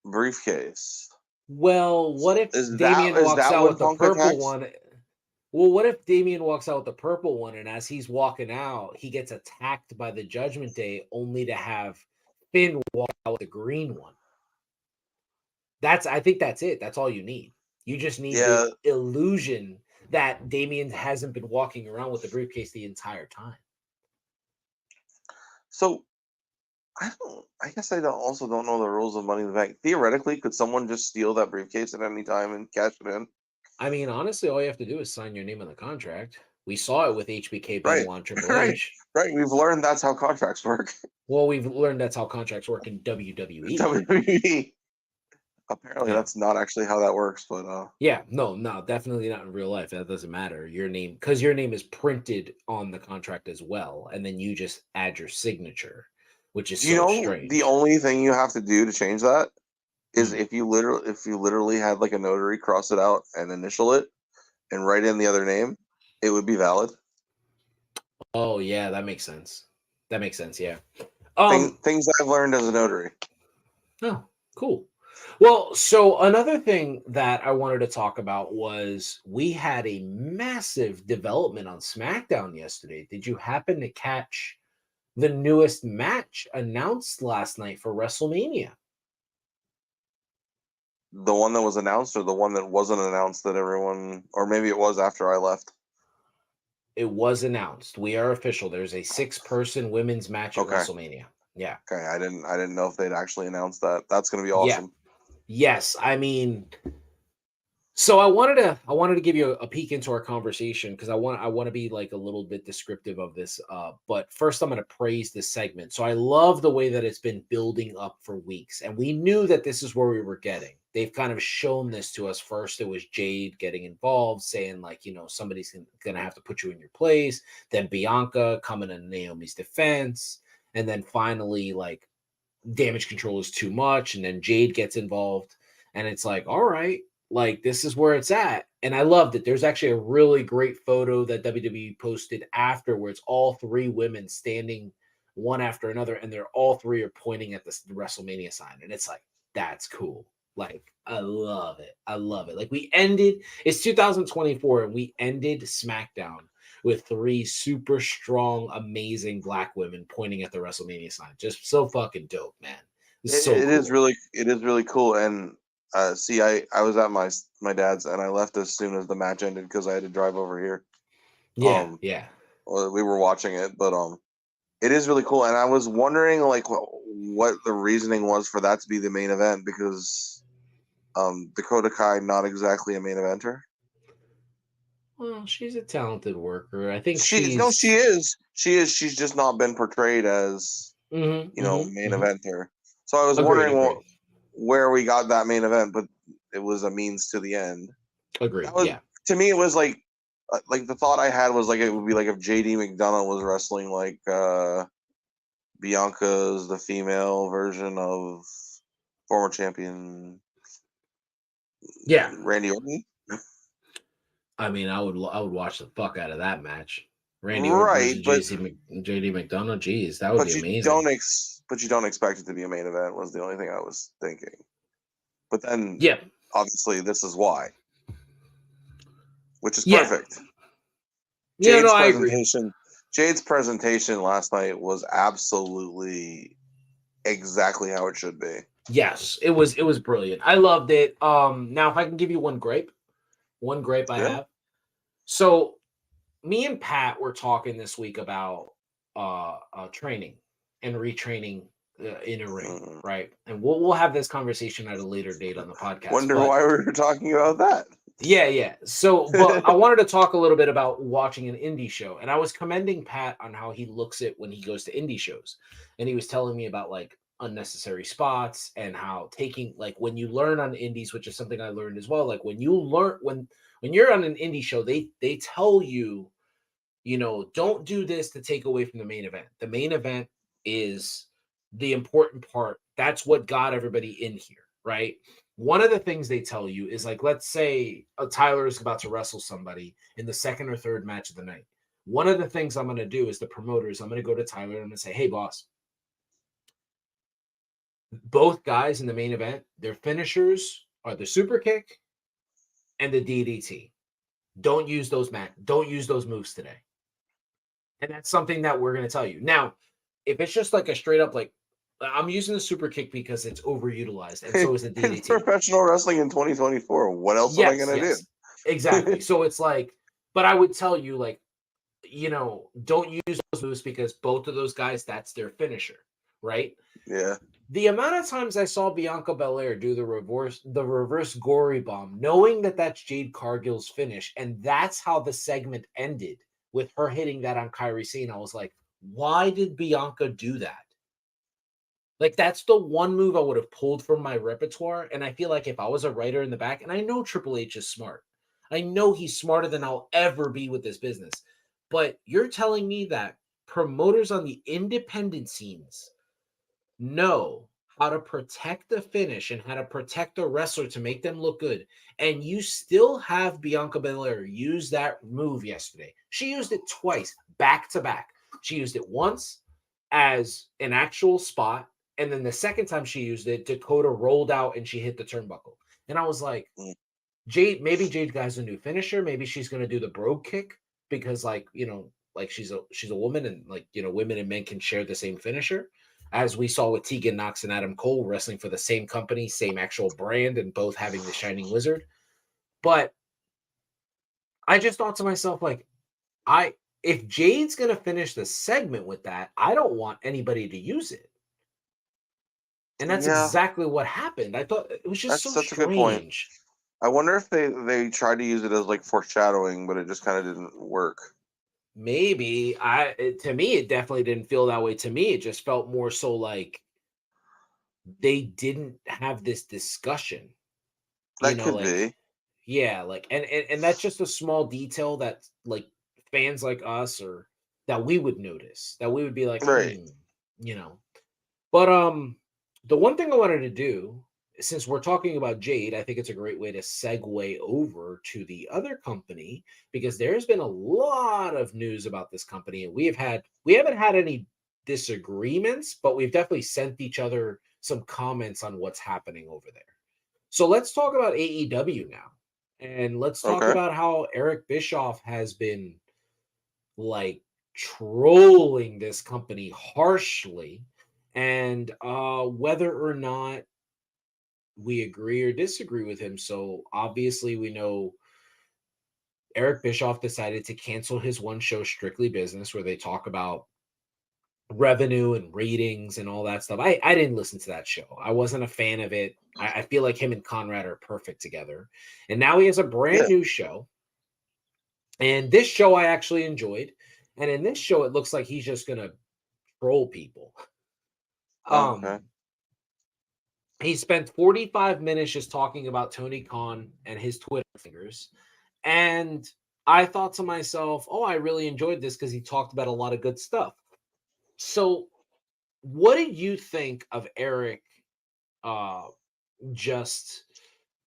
briefcase. well, what if Is Damien walks that out when with the Punk purple attacks? one? Well, what if Damien walks out with the purple one, and as he's walking out, he gets attacked by the Judgment Day, only to have Finn walk out with the green one? I think that's it. That's all you need. You just need the Yeah. illusion that Damien hasn't been walking around with the briefcase the entire time. So I don't. I guess I also don't know the rules of Money in the Bank. Theoretically, could someone just steal that briefcase at any time and cash it in? I mean, honestly, all you have to do is sign your name on the contract. We saw it with HBK Right. Benoit and Triple Right. H. Right. We've learned that's how contracts work. Well, we've learned that's how contracts work in WWE. WWE. Apparently, Yeah. that's not actually how that works, but Yeah, no, definitely not in real life. That doesn't matter. Your name, because your name is printed on the contract as well, and then you just add your signature, which is you so know the strange. only thing you have to do to change that is Hmm. if you literally had like a notary cross it out and initial it and write in the other name, it would be valid. Oh yeah, that makes sense. That makes sense. Yeah. Things I've learned as a notary. Oh, cool. Well, so another thing that I wanted to talk about was we had a massive development on SmackDown yesterday. Did you happen to catch the newest match announced last night for WrestleMania. The one that was announced, or the one that wasn't announced that everyone, or maybe it was after I left. It was announced. We are official. There's a 6-person women's match at Okay. WrestleMania. Yeah. Okay. I didn't know if they'd actually announced that. That's gonna be Yeah. awesome. Yes. I mean, so I wanted to give you a peek into our conversation because I want to be like a little bit descriptive of this. But first I'm going to praise this segment. So I love the way that it's been building up for weeks, and we knew that this is where we were getting. They've kind of shown this to us. First, it was Jade getting involved, saying like, somebody's gonna have to put you in your place. Then Bianca coming to Naomi's defense, and then finally like damage control is too much, and then Jade gets involved, and it's like, all right, like this is where it's at. And I loved it. There's actually a really great photo that WWE posted afterwards, all 3 women standing one after another, and they're all 3 are pointing at the WrestleMania sign, and it's like, that's cool. Like, I love it. I love it. Like, it's 2024, and we ended SmackDown with 3 super strong, amazing black women pointing at the WrestleMania sign. Just so fucking dope, man. It's so It is cool. really cool. And see, I was at my dad's, and I left as soon as the match ended because I had to drive over here. Yeah, yeah. We were watching it, but it is really cool. And I was wondering like what the reasoning was for that to be the main event, because Dakota Kai not exactly a main eventer. Well, she's a talented worker. I think She no, she she's. is. She is. She's just not been portrayed as, main Hmm. eventer. So I was Agreed, wondering agreed, where we got that main event, but it was a means to the end. That agreed. was, Yeah. to me, it was like the thought I had was like it would be like if JD McDonough was wrestling like Bianca's the female version of former champion Yeah. Randy Orton. I mean, I would watch the fuck out of that match. Randy Orton Right, versus JD McDonough. Geez, that would be but you amazing. don't expect it to be a main event, was the only thing I was thinking. But then Yeah. obviously this is why, which is Yeah. perfect. Yeah, no, Jade's I agree. presentation Jade's presentation last night was absolutely exactly how it should be. Yes, it was brilliant. I loved it. Now if I can give you one gripe I Yeah. have. So me and Pat were talking this week about training and retraining in a ring, Mm. right? And we'll have this conversation at a later date on the podcast. Wonder But why we were talking about that. yeah, yeah. So, but I wanted to talk a little bit about watching an indie show, and I was commending Pat on how he looks at when he goes to indie shows, and he was telling me about like unnecessary spots and how taking like when you learn on indies, which is something I learned as well. Like when you're on an indie show, they tell you, don't do this to take away from the main event. The main event is the important part. That's what got everybody in here, right? One of the things they tell you is like, let's say Tyler is about to wrestle somebody in the second or third match of the night. One of the things I'm going to do is the promoters, I'm going to go to Tyler and I'm going to say, hey, boss, both guys in the main event, their finishers are the super kick and the DDT. Don't use those moves today. And that's something that we're going to tell you. Now, if it's just like a straight up, like, I'm using the super kick because it's overutilized, and so is the It's DDT. professional wrestling in 2024. What else am I Yes, gonna do? yes, exactly. So it's like, but I would tell you, like, don't use those moves because both of those guys, that's their finisher, right? Yeah. The amount of times I saw Bianca Belair do the reverse gory bomb, knowing that that's Jade Cargill's finish, and that's how the segment ended with her hitting that on Kairi Sane. I was like, why did Bianca do that? Like that's the one move I would have pulled from my repertoire. And I feel like if I was a writer in the back, and I know Triple H is smart, I know he's smarter than I'll ever be with this business. But you're telling me that promoters on the independent scenes know how to protect the finish and how to protect the wrestler to make them look good. And you still have Bianca Belair use that move yesterday. She used it twice, back to back. She used it once as an actual spot. And then the second time she used it, Dakota rolled out and she hit the turnbuckle. And I was like, Mm. Maybe Jade guy's a new finisher. Maybe she's going to do the brogue kick because, like, like she's a woman, and like women and men can share the same finisher, as we saw with Tegan Knox and Adam Cole wrestling for the same company, same actual brand, and both having the Shining Wizard. But I just thought to myself, like, I if Jade's gonna finish the segment with that, I don't want anybody to use it. And that's Yeah, exactly what happened. I thought it was just so that's a good point. strange. I wonder if they tried to use it as like foreshadowing, but it just kind of didn't work. Maybe to me, it definitely didn't feel that way. To me, it just felt more so like they didn't have this discussion. That could Like, be yeah, like, and that's just a small detail that like fans like us, or that we would notice, that we would be like, right. you know. But the one thing I wanted to do, since we're talking about Jade, I think it's a great way to segue over to the other company, because there's been a lot of news about this company, and we haven't had any disagreements, but we've definitely sent each other some comments on what's happening over there. So let's talk about AEW now. And let's talk Okay. about how Eric Bischoff has been like trolling this company harshly, and whether or not we agree or disagree with him. So obviously we know Eric Bischoff decided to cancel his one show, Strictly Business, where they talk about revenue and ratings and all that stuff. I didn't listen to that show. I wasn't a fan of it. I feel like him and Conrad are perfect together. And now he has a brand Yeah. new show. And this show I actually enjoyed. And in this show, it looks like he's just gonna troll people. Okay. Um, he spent 45 minutes just talking about Tony Khan and his Twitter fingers. And I thought to myself, oh, I really enjoyed this because he talked about a lot of good stuff. So, what did you think of Eric uh, just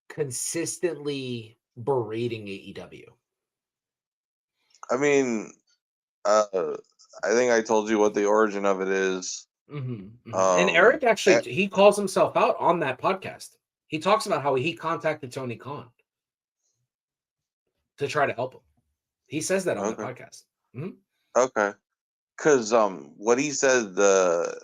consistently berating AEW? I mean, I think I told you what the origin of it is. And Eric Eh, actually he calls himself out on that podcast. He talks about how he contacted Tony Khan to try to help him. He says that on the okay. podcast. Mhm. Okay. Because what he said the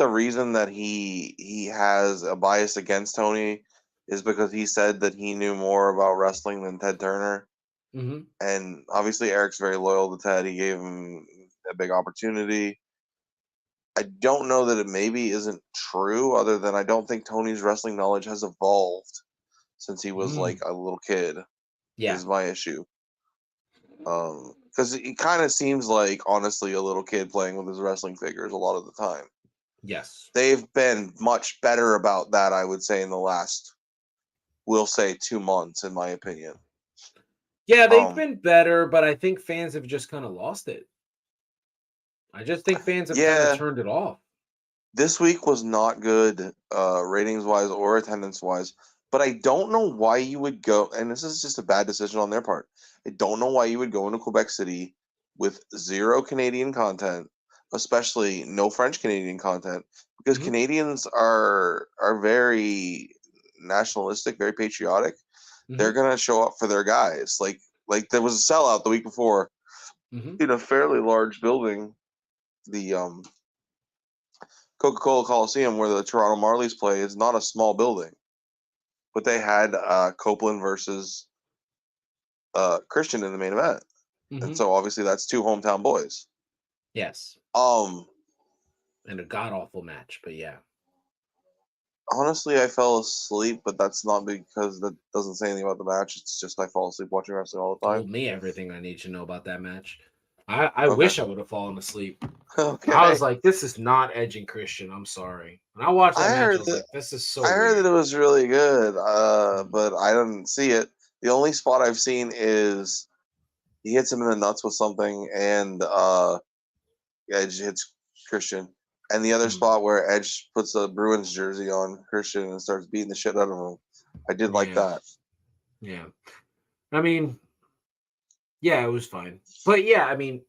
reason that he has a bias against Tony is because he said that he knew more about wrestling than Ted Turner, Mhm. and obviously Eric's very loyal to Ted. He gave him a big opportunity. I don't know that it maybe isn't true, other than I don't think Tony's wrestling knowledge has evolved since he was like Mm. a little kid. Yeah. Is my issue. Because it kind of seems like honestly a little kid playing with his wrestling figures a lot of the time. Yes. They've been much better about that, I would say, in the last, we'll say, 2 months, in my opinion. Yeah, they've Um, been better, but I think fans have just kind of lost it. I just think fans have kind of yeah, turned it off. this week was not good, ratings wise or attendance wise. But I don't know why you would go, and this is just a bad decision on their part. I don't know why you would go into Quebec City with zero Canadian content, especially no French Canadian content, because Mhm. Canadians are very nationalistic, very patriotic. They're Mhm. gonna show up for their guys. Like there was a sellout the week before Mhm. in a fairly large building, the Coca-Cola Coliseum where the Toronto Marlies play. Is not a small building, but they had Copeland versus Christian in the main event, and Mhm. so obviously that's two hometown boys. Yes. Um, And a god awful match, but yeah. Honestly, I fell asleep, but that's not because that doesn't say anything about the match. It's just I fall asleep watching wrestling all the time. Told me everything I need to know about that match. I Okay, wish I would have fallen asleep. I was okay. like, this is not Edge and Christian. I'm sorry. When I watched that I match, I heard was that like, this is I so heard that weird. it was really good, Mm. but I didn't see it. The only spot I've seen is he hits him in the nuts with something, and Edge hits Christian. And the other Mm. spot where Edge puts the Bruins jersey on Christian and starts beating the shit out of him. I did like Yeah. that. Yeah. I mean, yeah, it was fine. But yeah, I mean,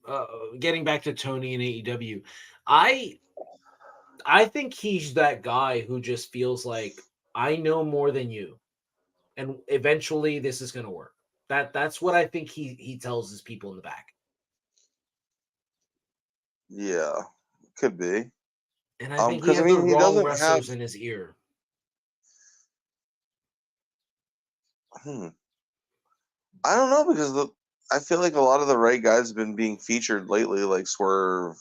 getting back to Tony and AEW, I I think he's that guy who just feels like I know more than you, and eventually this is going to work. That's what I think he tells his people in the back. Yeah, could be. And I think he Because I had the mean, he wrong doesn't have. wrestlers in his ear. Hmm, I don't know because I feel like a lot of the right guys have been being featured lately, like Swerve,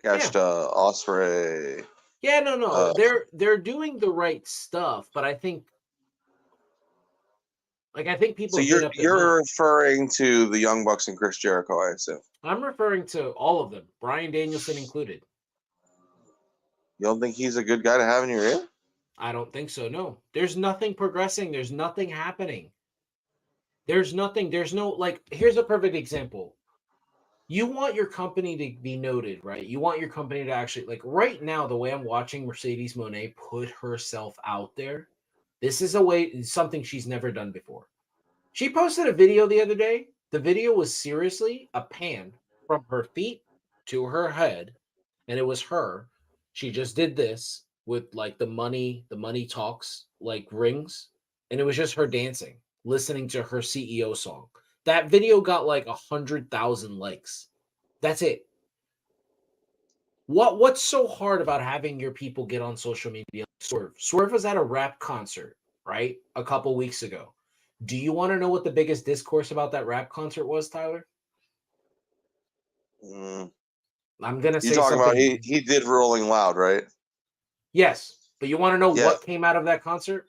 Yeah. Takeshita, Osprey. Yeah, no. Uh, They're doing the right stuff, but I think so people have you're made up their mind. you're referring to the Young Bucks and Chris Jericho, I assume. I'm referring to all of them, Bryan Danielson included. You don't think he's a good guy to have in your ear? I don't think so. No. There's nothing progressing. There's nothing happening. There's nothing. There's no here's a perfect example. You want your company to be noted, right? You want your company to actually right now, the way I'm watching Mercedes Monet put herself out there. This is something she's never done before. She posted a video the other day. The video was seriously a pan from her feet to her head, and it was her. She just did this with the money talks rings, and it was just her dancing, listening to her CEO song. That video got 100,000 likes. That's it. What's so hard about having your people get on social media? Swerve was at a rap concert, right? A couple weeks ago. Do you want to know what the biggest discourse about that rap concert was, Tyler? Mm. I'm gonna You're say talking about something. he did Rolling Loud, right? Yes, but you want to know Yeah. what came out of that concert?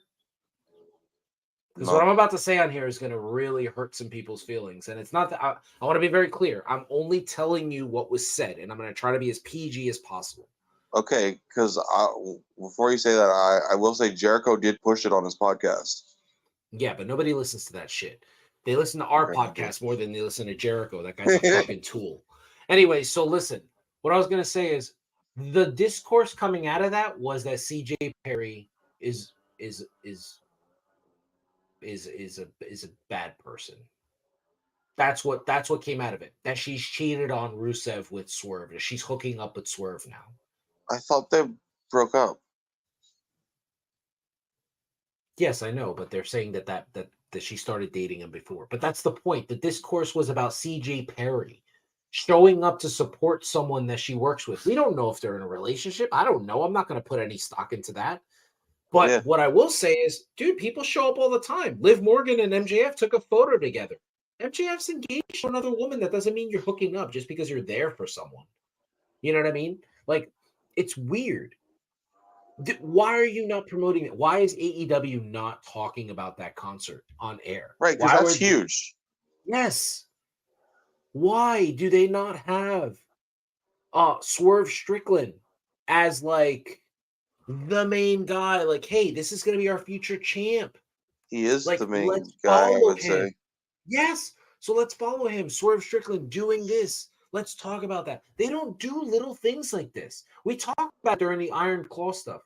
Because what No. I'm about to say on here is going to really hurt some people's feelings. And it's not that I want to be very clear. I'm only telling you what was said, and I'm going to try to be as PG as possible. Okay, because before you say that, I will say Jericho did push it on his podcast. Yeah, but nobody listens to that shit. They listen to our Okay. podcast more than they listen to Jericho. That guy's a fucking tool. Anyway, so listen. What I was gonna say is the discourse coming out of that was that CJ Perry is is is is a bad person. That's what came out of it. That she's cheated on Rusev with Swerve. That she's hooking up with Swerve now. I thought they broke up. Yes, I know, but they're saying that she started dating him before. But that's the point. The discourse was about CJ Perry showing up to support someone that she works with. We don't know if they're in a relationship. I don't know. I'm not going to put any stock into that. But Yeah. what I will say is, dude, people show up all the time. Liv Morgan and MJF took a photo together. MJF's engaged to another woman. That doesn't mean you're hooking up just because you're there for someone. You know what I mean? It's weird. Why are you not promoting it? Why is AEW not talking about that concert on air? Right, because Why that's would huge. yes? Why do they not have Swerve Strickland as the main guy? Hey, this is gonna be our future champ. He is the main Let's guy, I follow would him. say. Yes. So let's follow him. Swerve Strickland doing this. Let's talk about that. They don't do little things like this. We talked about during the Iron Claw stuff.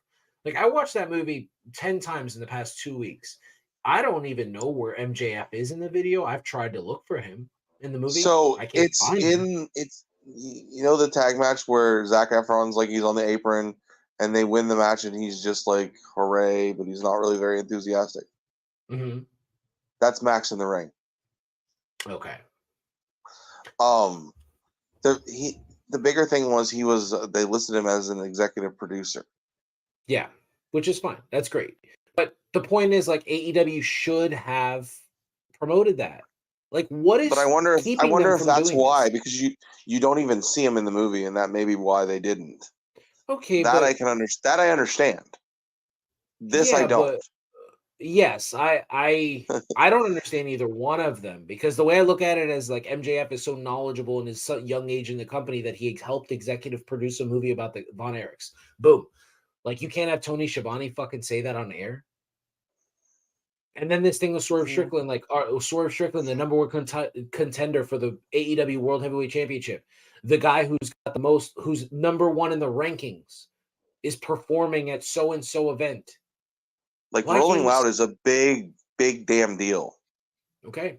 I watched that movie 10 times in the past 2 weeks. I don't even know where MJF is in the video. I've tried to look for him in the movie. So I can't find him. it's the tag match where Zac Efron's like he's on the apron and they win the match and he's just like hooray, but he's not really very enthusiastic. Hmm. That's Max in the ring. Okay. Um, the bigger thing was they listed him as an executive producer. Yeah, which is fine. That's great. But the point is, AEW should have promoted that. What But I is wonder if keeping them from that's doing why this? because you don't even see him in the movie and that may be why they didn't. Okay, That I but can understand. That I understand. This I yeah, don't. but yes, I don't understand either one of them because the way I look at it is MJF is so knowledgeable in his young age in the company that he helped executive produce a movie about the Von Erichs. Boom. You can't have Tony Schiavone fucking say that on air. And then this thing with Swerve Mm. Strickland, Swerve Strickland, the number one contender for the AEW World Heavyweight Championship, the guy who's number one in the rankings, is performing at so and so event. Like Why Rolling can't you? Loud is a big damn deal. Okay,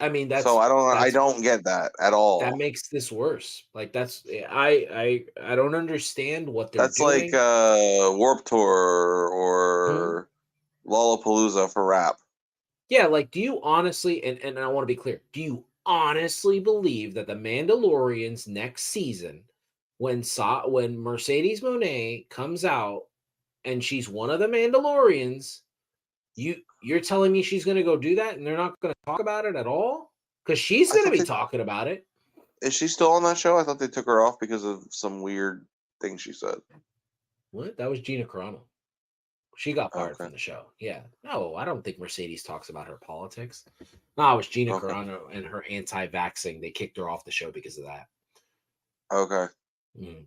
I mean So I don't get that at that all. makes this worse. I don't understand what they're That's like doing. Warp Tour Mhm. or Lollapalooza for rap. Yeah, do you honestly, and I want to be clear, do you honestly believe that the Mandalorian's next season when Mercedes Moné comes out and she's one of the Mandalorians, you're telling me she's going to go do that and they're not going to talk about it at all? Because she's I going to thought be they talking about it. is she still on that show? I thought they took her off because of some weird thing she said. What? That was Gina Carano. She got fired Okay. from the show. Yeah. No, I don't think Mercedes talks about her politics. No, it was Gina Okay. Carano and her anti-vaxxing. They kicked her off the show because of that. Okay.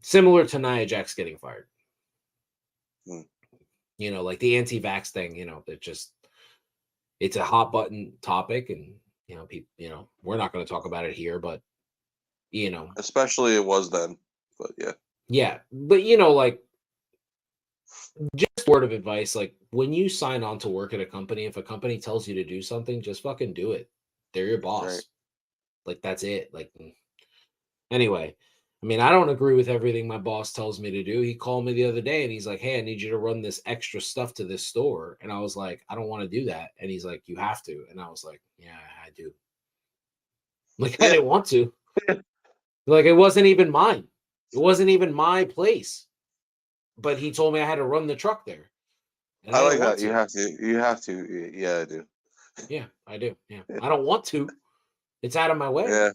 Similar to Nia Jax getting fired. Hmm. Like the anti-vax thing, it's a hot button topic, and people, we're not going to talk about it here, but Especially it was then. But yeah. yeah, but like, just word of advice, like when you sign on to work at a company, if a company tells you to do something, just fucking do it. They're your Right. boss. Like that's it. Like anyway, I mean, I don't agree with everything my boss tells me to do. He called me the other day and he's like, "Hey, I need you to run this extra stuff to this store." And I was like, "I don't want to do that." And he's like, "You have to." And I was like, "Yeah, I do." Like I Yeah. didn't want to. Like it wasn't even mine. It wasn't even my place. But he told me I had to run the truck there. And I I didn't like want that. You to. have to. You have to. Yeah, I do. Yeah, I do. Yeah. I don't want to. It's out of my way. Yeah,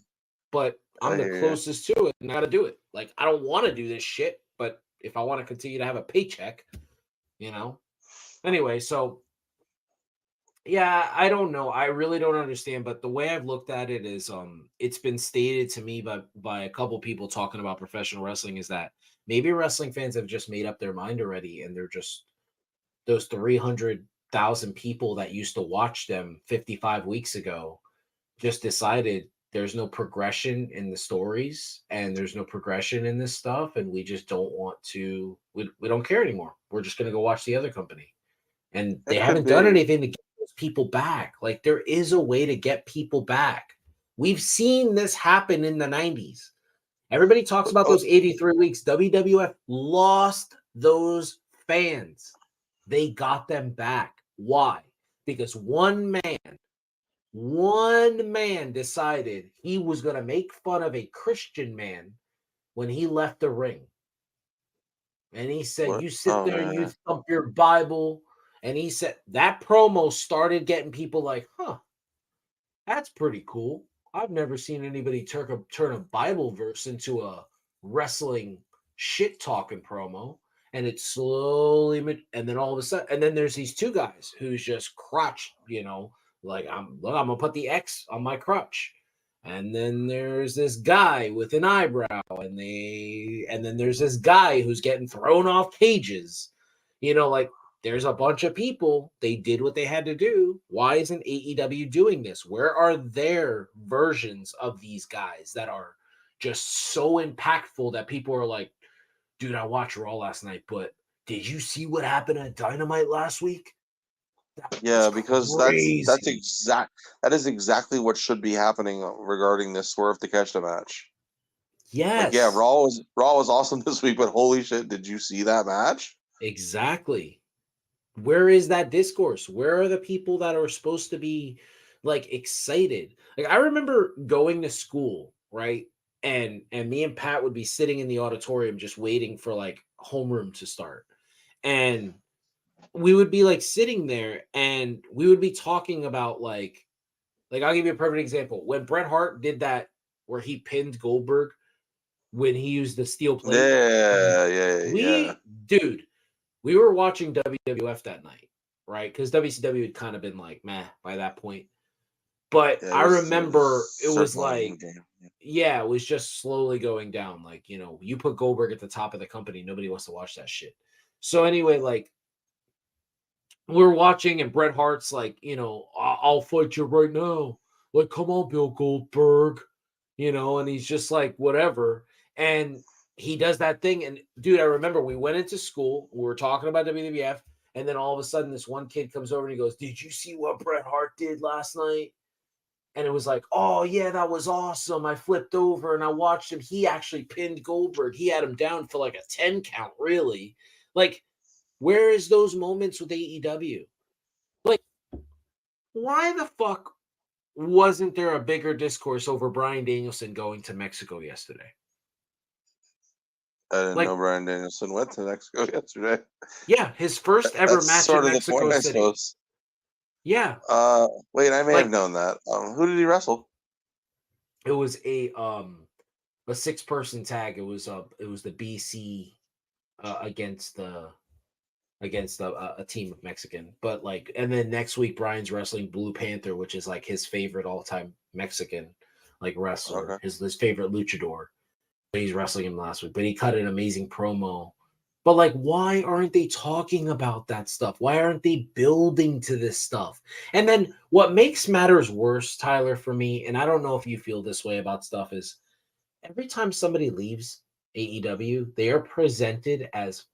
But I I'm the hear you. closest to it and I gotta do it. Like I don't want to do this shit, but if I want to continue to have a paycheck, you know. Anyway, so yeah, I don't know. I really don't understand, but the way I've looked at it is it's been stated to me by a couple people talking about professional wrestling is that maybe wrestling fans have just made up their mind already and they're just those 300,000 people that used to watch them 55 weeks ago just decided there's no progression in the stories and there's no progression in this stuff and we just don't want to we don't care anymore. We're just going to go watch the other company. And they It could haven't done be. anything to get those people back. Like there is a way to get people back. We've seen this happen in the 90s. Everybody talks about Oh, those 83 weeks. WWF lost those fans. They got them back. Why? Because one man decided he was going to make fun of a Christian man when he left the ring. And he said, what? "You sit Oh there and you man. thump your Bible." And he said that promo started getting people like, "Huh, that's pretty cool. I've never seen anybody turn a Bible verse into a wrestling shit talking promo." And it slowly, and then all of a sudden, and then there's these two guys who's just crotch, like I'm gonna put the X on my crotch. And then there's this guy with an eyebrow, and then there's this guy who's getting thrown off cages. Like there's a bunch of people. They did what they had to do. Why isn't AEW doing this? Where are their versions of these guys that are just so impactful that people are like, dude, I watched Raw last night, but did you see what happened at Dynamite last week? That was Yeah, because crazy. that is exactly what should be happening regarding this Swerve to catch the match. Like, yeah, Yes, Raw was awesome this week, but holy shit, did you see that match? exactly. Where is that discourse? Where are the people that are supposed to be like excited? Like I remember going to school, right? And me and Pat would be sitting in the auditorium just waiting for like homeroom to start. And we would be like sitting there and we would be talking about like I'll give you a perfect example. When Bret Hart did that where he pinned Goldberg when he used the steel plate, Yeah, yeah, yeah, we dude, we were watching WWF that night, right? Because WCW had kind of been like, meh, by that point. But yeah. I It remember was it was circling the like, game. yeah, it was just slowly going down. Like, you put Goldberg at the top of the company, nobody wants to watch that shit. So anyway, like we're watching, and Bret Hart's like, I'll fight you right now. Like, come on, Bill Goldberg, and he's just like, whatever. And he does that thing. And dude, I remember we went into school, we were talking about WWF, and then all of a sudden, this one kid comes over and he goes, "Did you see what Bret Hart did last night?" And it was like, "Oh, yeah, that was awesome. I flipped over and I watched him. He actually pinned Goldberg. He had him down for like a 10 count, really." Like, where is those moments with AEW? Like, why the fuck wasn't there a bigger discourse over Brian Danielson going to Mexico yesterday? I didn't Like, know Brian Danielson went to Mexico yesterday. yeah, his first ever That's match in sort of the Mexico point, I City. suppose. Yeah, Wait, I may have like known that. Who did he wrestle? it was a 6-person tag. It was the BC against a team of Mexican. But like, and then next week Brian's wrestling Blue Panther, which is like his favorite all time Mexican like wrestler, Okay. his favorite luchador. He's wrestling him last week, but he cut an amazing promo. But like, why aren't they talking about that stuff? Why aren't they building to this stuff? And then what makes matters worse, Tyler, for me, and I don't know if you feel this way about stuff, is every time somebody leaves AEW, they are presented as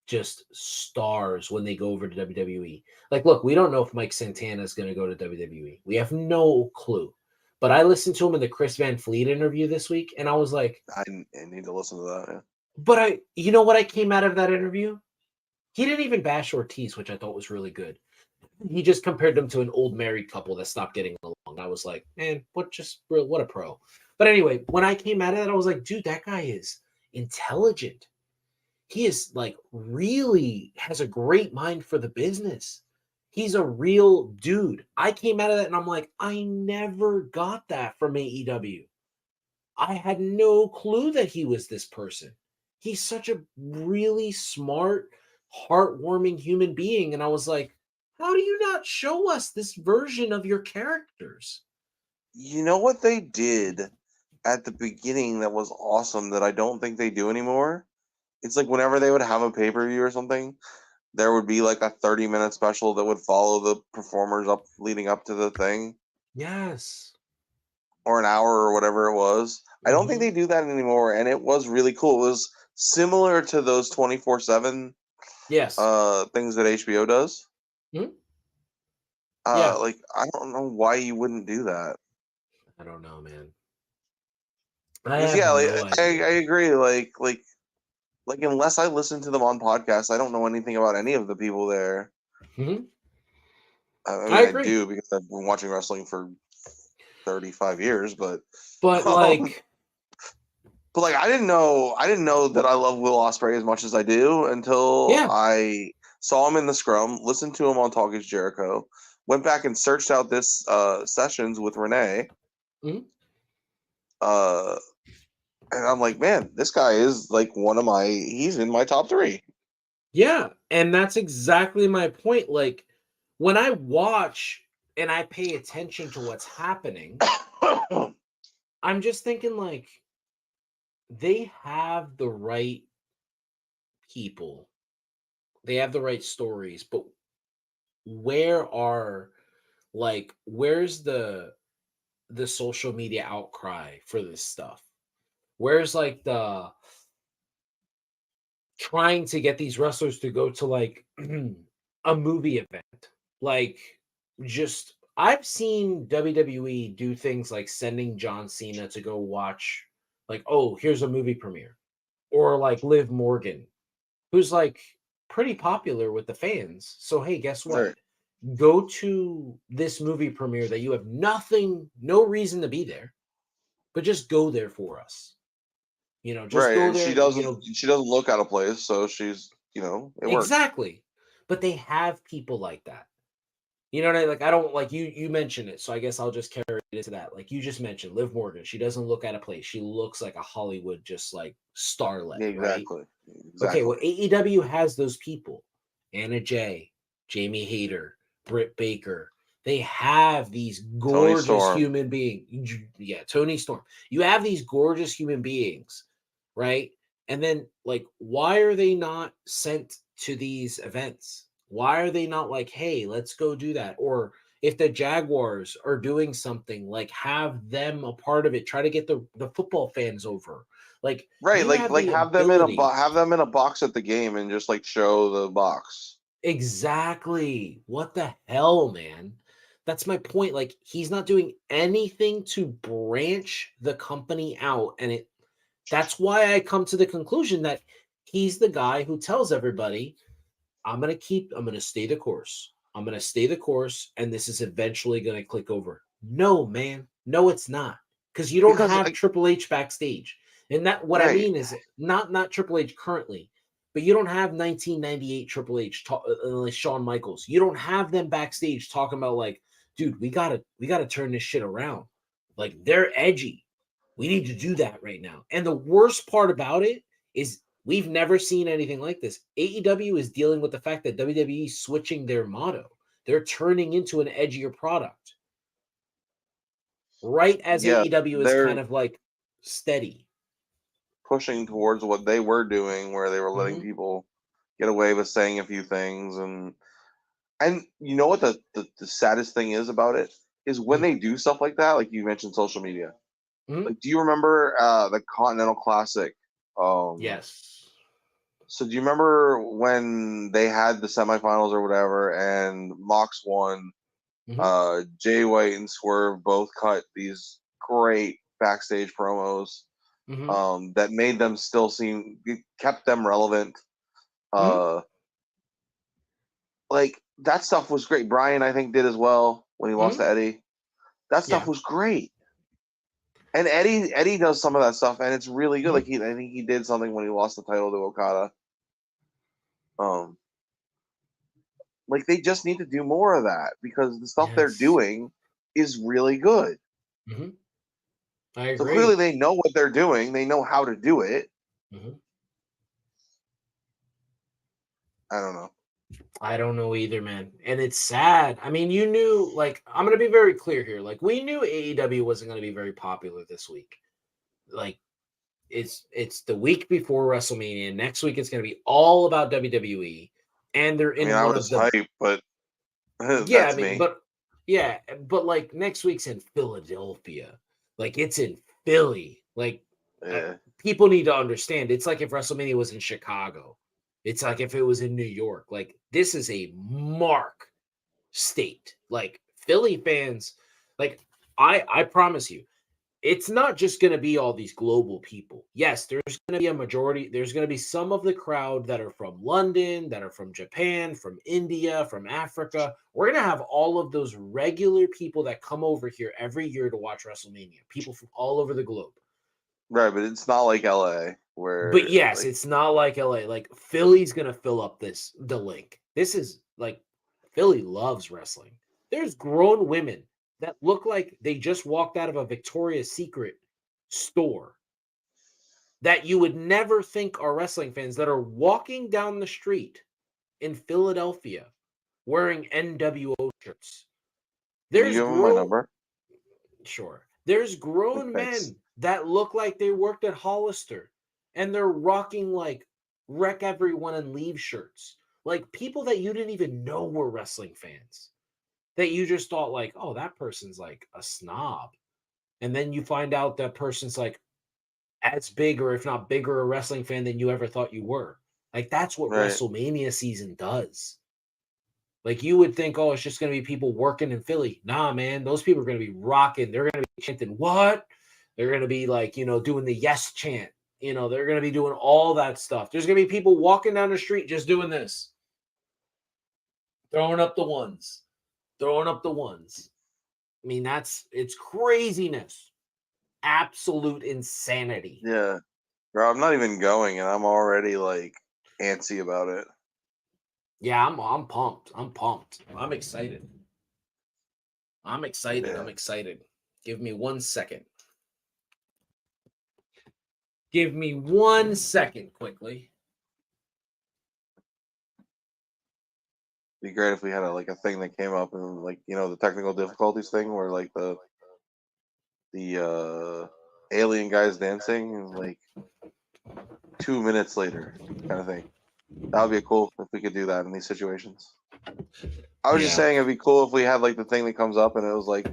just stars when they go over to WWE. Like, look, we don't know if Mike Santana is going to go to WWE. We have no clue. But I listened to him in the Chris Van Fleet interview this week, and I was like, I need to listen to that. Yeah. but you know what I came out of that interview? He didn't even bash Ortiz, which I thought was really good. He just compared them to an old married couple that stopped getting along. I was like, man, what a pro. But anyway, when I came out of that, I was like, dude, that guy is intelligent. He is like really has a great mind for the business. He's a real dude. I came out of that and I'm like, I never got that from AEW. I had no clue that he was this person. He's such a really smart, heartwarming human being. And I was like, how do you not show us this version of your characters? You know what they did at the beginning that was awesome that I don't think they do anymore? It's like whenever they would have a pay-per-view or something, there would be like a 30-minute special that would follow the performers up leading up to the thing, Yes. or an hour or whatever it was. I don't think Mm-hmm. they do that anymore, and it was really cool. It was similar to those 24/7 Yes. things that HBO does. Mm-hmm. Yeah. Like I don't know why you wouldn't do that. I don't know, man. I Because have yeah, like, no idea. I agree. Like unless I listen to them on podcasts, I don't know anything about any of the people there. Mm-hmm. I I mean, I agree. do because I've been watching wrestling for 35 years, but But um, like, but like I didn't know that I love Will Ospreay as much as I do until yeah. I saw him in the scrum, listened to him on Talk Is Jericho, went back and searched out this sessions with Renee. Mhm. Uh, and I'm like, man, this guy is like he's in my top three. Yeah. And that's exactly my point. Like, when I watch and I pay attention to what's happening, I'm just thinking like they have the right people. They have the right stories, but where are where's the social media outcry for this stuff? Where's like the trying to get these wrestlers to go to like a movie event? Like, just I've seen WWE do things like sending John Cena to go watch, like, oh, here's a movie premiere, or like Liv Morgan, who's like pretty popular with the fans. So hey, guess what? Right, Go to this movie premiere that you have no reason to be there, but just go there for us. Just right, go and there, she doesn't look out of place, so she's it works. exactly. But they have people like that. You know what I mean? Like, I don't like you mentioned it, so I guess I'll just carry it into that. Like you just mentioned, Liv Morgan, she doesn't look out of place. She looks like a Hollywood just like starlet, Yeah, right? exactly, Okay, well, exactly. AEW has those people. Anna Jay, Jamie Hayter, Britt Baker. They have these Tony gorgeous Storm. human beings. Yeah, Tony Storm. You have these gorgeous human beings, right? And then, like, why are they not sent to these events? Why are they not like, hey, let's go do that? Or if the Jaguars are doing something, like, have them a part of it. Try to get the football fans over. Like, Right, you have like the have them in ability. a box at the game and just like show the box. Exactly. What the hell, man? That's my point. Like, he's not doing anything to branch the company out. And that's why I come to the conclusion that he's the guy who tells everybody, I'm gonna stay the course. I'm gonna stay the course, and this is eventually gonna click over. No, man. No, it's not. Because you don't Because have Triple H backstage. And that what I Right. mean is not Triple H currently, but you don't have 1998 Triple H like Shawn Michaels. You don't have them backstage talking about like, dude, we gotta turn this shit around. Like they're edgy. We need to do that right now. And the worst part about it is we've never seen anything like this. AEW is dealing with the fact that WWE is switching their motto. They're turning into an edgier product. Right as Yeah, AEW is they're kind of like steady. pushing towards what they were doing, where they were letting Mhm, people get away with saying a few things, and you know what the saddest thing is about it is when mhm, they do stuff like that, like you mentioned social media. mhm. Like, do you remember the Continental Classic? Yes. So do you remember when they had the semifinals or whatever, and Mox won? Mhm, Jay White and Swerve both cut these great backstage promos mhm, that made them still seem, kept them relevant. mhm, Uh, like that stuff was great. Brian, I think, did as well when he lost mhm. to Eddie. That stuff Yeah. was great. And Eddie does some of that stuff, and it's really good. Mhm. Like I think he did something when he lost the title to Okada. Um, like they just need to do more of that because the stuff they're Yes. doing is really good. Mhm. I So clearly agree. they know what they're doing. They know how to do it. Mhm. I don't know. I don't know either, man. And it's sad. I mean, you knew, like, I'm going to be very clear here. Like, we knew AEW wasn't going to be very popular this week. Like, it's the week before WrestleMania. Next week it's going to be all about WWE, and they're I mean, in I one of was the hyped, but yeah. I that's mean, me. but yeah, but like next week's in Philadelphia. Like it's in Philly. Like Yeah. people need to understand. It's like if WrestleMania was in Chicago. It's like if it was in New York. Like this is a mark state. Like Philly fans, like I promise you, it's not just going to be all these global people. Yes, there's going to be a majority. There's going to be some of the crowd that are from London, that are from Japan, from India, from Africa. We're going to have all of those regular people that come over here every year to watch WrestleMania, people from all over the globe. Right, but it's not like LA But where yes, like it's not like LA. Like Philly's going to fill up the link. This is like Philly loves wrestling. There's grown women that look like they just walked out of a Victoria's Secret store that you would never think are wrestling fans that are walking down the street in Philadelphia wearing NWO shirts. can you There's give him my grown number? Sure. There's Like grown thanks. men that look like they worked at Hollister and they're rocking like wreck everyone and leave shirts. Like people that you didn't even know were wrestling fans. That you just thought like, "Oh, that person's like a snob." And then you find out that person's like as big or if not bigger a wrestling fan than you ever thought you were. Like that's what Right. WrestleMania season does. Like you would think, oh, it's just going to be people working in Philly. Nah, man, those people are going to be rocking. They're going to be chanting what? They're going to be like, doing the yes chant. They're going to be doing all that stuff. There's going to be people walking down the street just doing this, throwing up the ones, throwing up the ones. I mean, it's craziness, absolute insanity. Yeah. Bro, I'm not even going and I'm already like antsy about it. Yeah, I'm pumped. I'm pumped. I'm excited. I'm excited. I'm Yeah. excited. Give me 1 second. Give me 1 second quickly. Be great if we had a thing that came up and like, the technical difficulties thing where like the alien guy's dancing and like 2 minutes later kind of thing. That would be cool if we could do that in these situations. I was just Yeah. saying it'd be cool if we had like the thing that comes up and it was like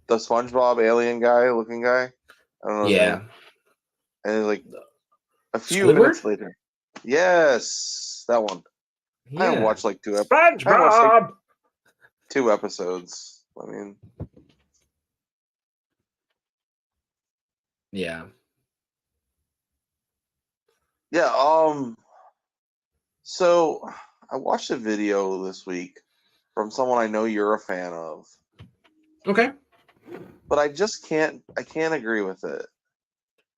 the SpongeBob alien guy looking guy. I don't know his name. Yeah. And then, like a few Squidward? minutes later. Yes, that one. I Yeah. watched like I watched like SpongeBob. 2 episodes. I mean, Yeah. yeah, so I watched a video this week from someone I know you're a fan of, Okay. but I can't agree with it.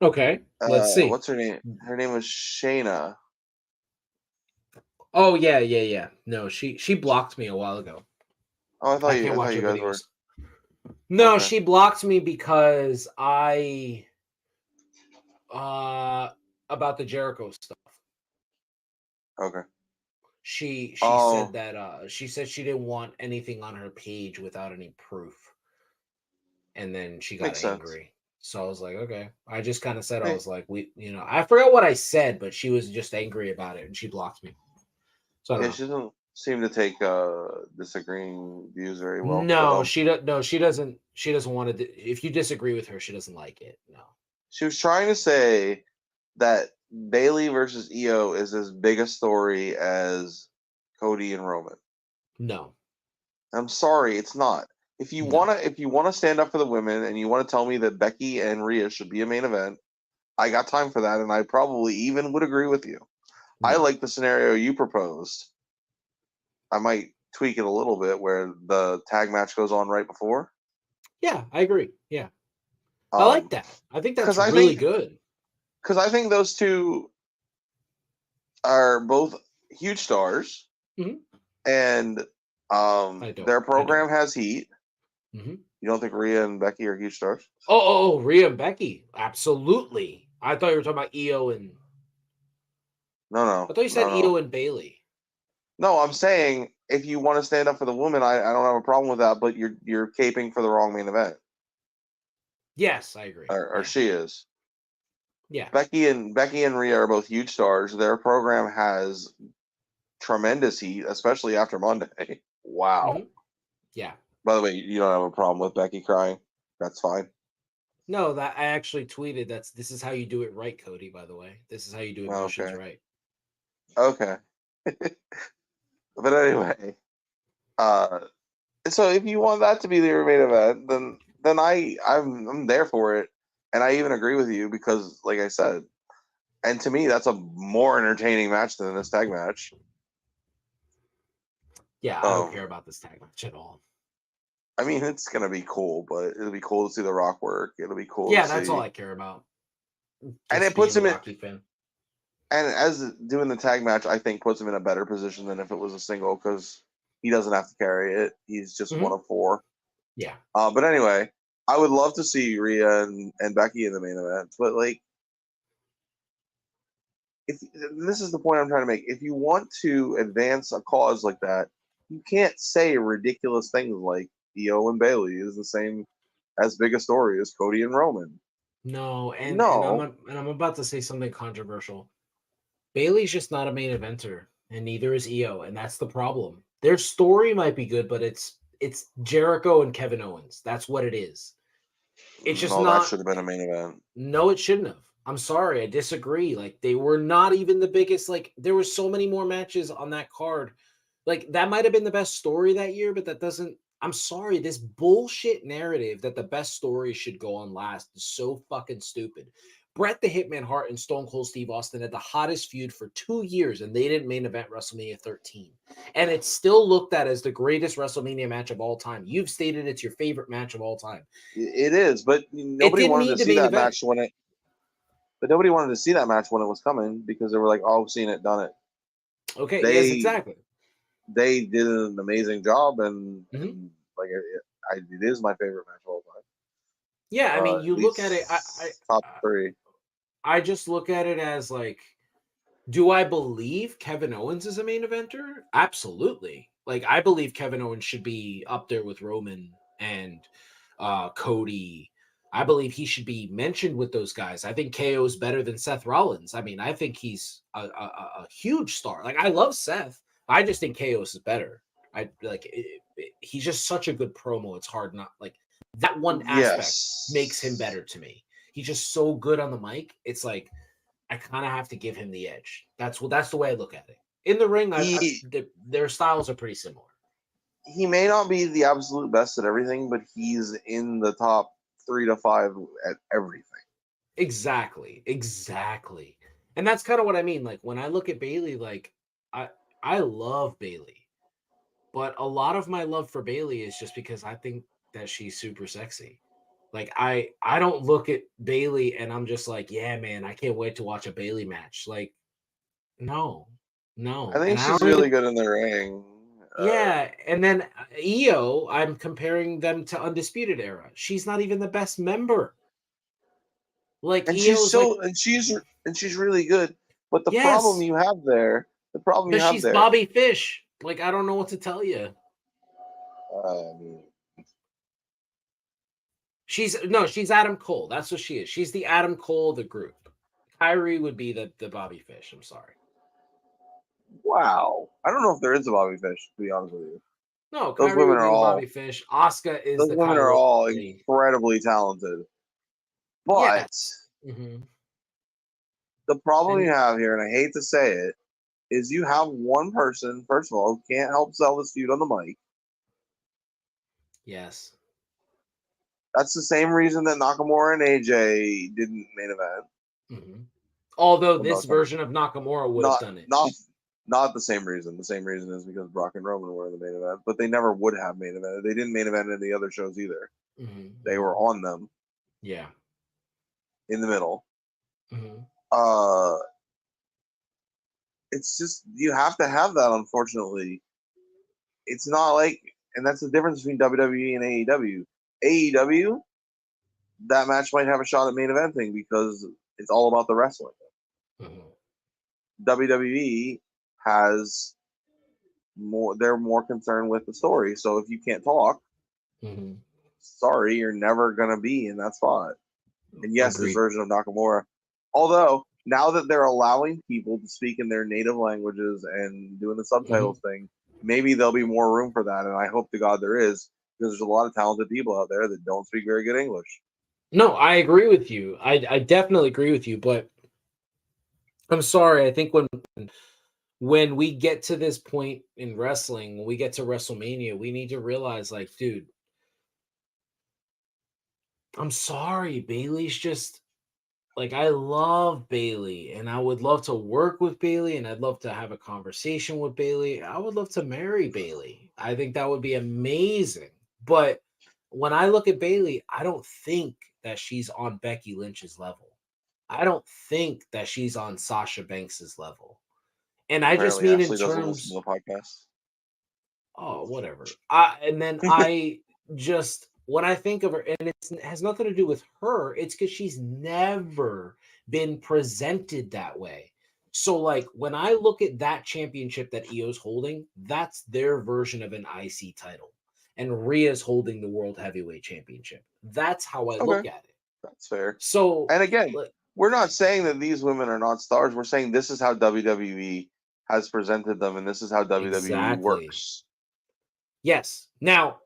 Okay, let's see. What's her name? Her name was Shayna. Oh yeah, yeah, yeah. No, she blocked me a while ago. Oh, I can't I watch thought her you guys were videos. No, okay. she blocked me because I uh about the Jericho stuff. Okay. She said Oh, that she said she didn't want anything on her page without any proof. And then she got makes sense. angry. So I was like, okay. I just kind of said I Hey, was like, I forgot what I said, but she was just angry about it and she blocked me. So I don't yeah, know. she doesn't seem to take disagreeing views very well. But No, she doesn't. She doesn't want to. If you disagree with her, she doesn't like it. No, she was trying to say that Bailey versus Io is as big a story as Cody and Roman. no, I'm sorry, it's not. no, If you wanna stand up for the women and you want to tell me that Becky and Rhea should be a main event, I got time for that, and I probably even would agree with you. I no. like the scenario you proposed. I might tweak it a little bit where the tag match goes on right before. Yeah, I agree. Yeah, I like Um, that. I think because that's really good. I think those two are both huge stars, Hmm. and I don't. their I program don't. has heat. Hmm. You don't think Rhea and Becky are huge stars? Oh, Rhea and Becky. Absolutely. I thought you were talking about Io and. No, I no, thought you no, said no. Io and Bailey. No, I'm saying if you want to stand up for the woman, I don't have a problem with that. But you're caping for the wrong main event, Yes, I agree. or Yeah, she is. yeah. Becky and Rhea are both huge stars. Their program has tremendous heat, especially after Monday. Wow. Hmm. Yeah. By the way, you don't have a problem with Becky crying. That's fine. No, that I actually tweeted. This is how you do it right, Cody. By the way, this is how you do emotions Okay. right. Okay. But anyway, uh, so if you want that to be the main event, then I'm there for it, and I even agree with you because, like I said, and to me that's a more entertaining match than this tag match. Yeah, I don't care Um, about this tag match at all. I mean it's gonna be cool, but it'll be cool to see The Rock work. It'll be cool to Yeah, that's all see, I care about. and Just it puts being a him in. Rocky fan. And as doing the tag match, I think puts him in a better position than if it was a single because he doesn't have to carry it. He's just one Hmm. of four. Yeah. But anyway, I would love to see Rhea and Becky in the main event. But like, if this is the point I'm trying to make, if you want to advance a cause like that, you can't say ridiculous things like Io and Bailey is the same as big a story as Cody and Roman. No, No, and I'm about to say something controversial. Bailey's just not a main eventer, and neither is Io, and that's the problem. Their story might be good, but it's Jericho and Kevin Owens. That's what it is. It's just no, that not. should have been a main event. No, it shouldn't have. I'm sorry, I disagree. Like they were not even the biggest. Like there were so many more matches on that card. Like that might have been the best story that year, but that doesn't. I'm sorry, this bullshit narrative that the best story should go on last is so fucking stupid. Bret the Hitman Hart and Stone Cold Steve Austin had the hottest feud for 2 years, and they didn't main event WrestleMania 13. And it's still looked at as the greatest WrestleMania match of all time. You've stated it's your favorite match of all time. It is, but It nobody didn't wanted to need to see main that event. match when it. But nobody wanted to see that match when it was coming because they were like, "Oh, seen it, done it." Okay, yes, They exactly. they did an amazing job, Mhm. and like it is my favorite match of all time. Yeah, I mean, At you look at it. least top three. I just look at it as like, do I believe Kevin Owens is a main eventer? Absolutely. Like, I believe Kevin Owens should be up there with Roman and Cody. I believe he should be mentioned with those guys. I think KO is better than Seth Rollins. I mean, I think he's a huge star. Like, I love Seth. I just think KO is better. I like he's just such a good promo. It's hard not like that one aspect makes him Yes, better to me. He's just so good on the mic. It's like I kind of have to give him the edge. That's the way I look at it. In the ring, he their styles are pretty similar. he may not be the absolute best at everything, but he's in the top 3 to 5 at everything. Exactly, exactly, and that's kind of what I mean. Like when I look at Bailey, like I I love Bailey, but a lot of my love for Bailey is just because I think that she's super sexy. Like I don't look at Bailey and I'm just like, yeah, man, I can't wait to watch a Bailey match. Like, no, I no, and think I she's don't even. really good in the ring. Yeah, and then Io, I'm comparing them to Undisputed Era. She's not even the best member. Like And she's Io's like, so and she's really good. But yes, the problem you because have she's there. Bobby Fish. Like I don't know what to tell you. I mean, She's Adam Cole. That's what she is. She's the Adam Cole of the group. Kyrie would be the Bobby Fish. I'm sorry. wow. I don't know if there is a Bobby Fish, to be honest with you. No, Those Kyrie women would are be the Bobby all Fish. Asuka is those the women are Kyle all O'Reilly. incredibly talented. But Yes. the problem you And have here, and I hate to say it, is you have one person, first of all, who can't help sell this feud on the mic. yes. That's the same reason that Nakamura and AJ didn't main event. hmm Although Well, this no, version of Nakamura would have not done it. not not the same reason. The same reason is because Brock and Roman were in the main event, but they never would have main event. They didn't main event in the other shows either. They were on them Yeah. in the middle. hmm Uh, it's just you have to have that. Unfortunately, it's not like, and that's the difference between WWE and AEW. AEW, that match might have a shot at main eventing because it's all about the wrestling. hmm WWE has more; they're more concerned with the story. So if you can't talk, hmm sorry, you're never gonna be in that spot. And yes, this Agreed. version of Nakamura, although now that they're allowing people to speak in their native languages and doing the hmm subtitles thing, maybe there'll be more room for that. And I hope to God there is, because there's a lot of talented people out there that don't speak very good English. No, I agree with you. I definitely agree with you, but I'm sorry. I think when we get to this point in wrestling, when we get to WrestleMania, we need to realize, like, dude, I'm sorry, Bailey's just like I love Bailey and I would love to work with Bailey and I'd love to have a conversation with Bailey. I would love to marry Bailey. I think that would be amazing. But when I look at Bailey, I don't think that she's on Becky Lynch's level. I don't think that she's on Sasha Banks's level. And I just Apparently, mean in Ashley doesn't listen to terms, the podcast. oh, whatever. And then I just when I think of her, and it has nothing to do with her, it's because she's never been presented that way. So, like, when I look at that championship that Io's holding, that's their version of an IC title. And Rhea's holding the World Heavyweight Championship. That's how I Okay, look at it. that's fair. So, And again, like, we're not saying that these women are not stars. We're saying this is how WWE has presented them, and this is how WWE exactly. works. Yes. Now,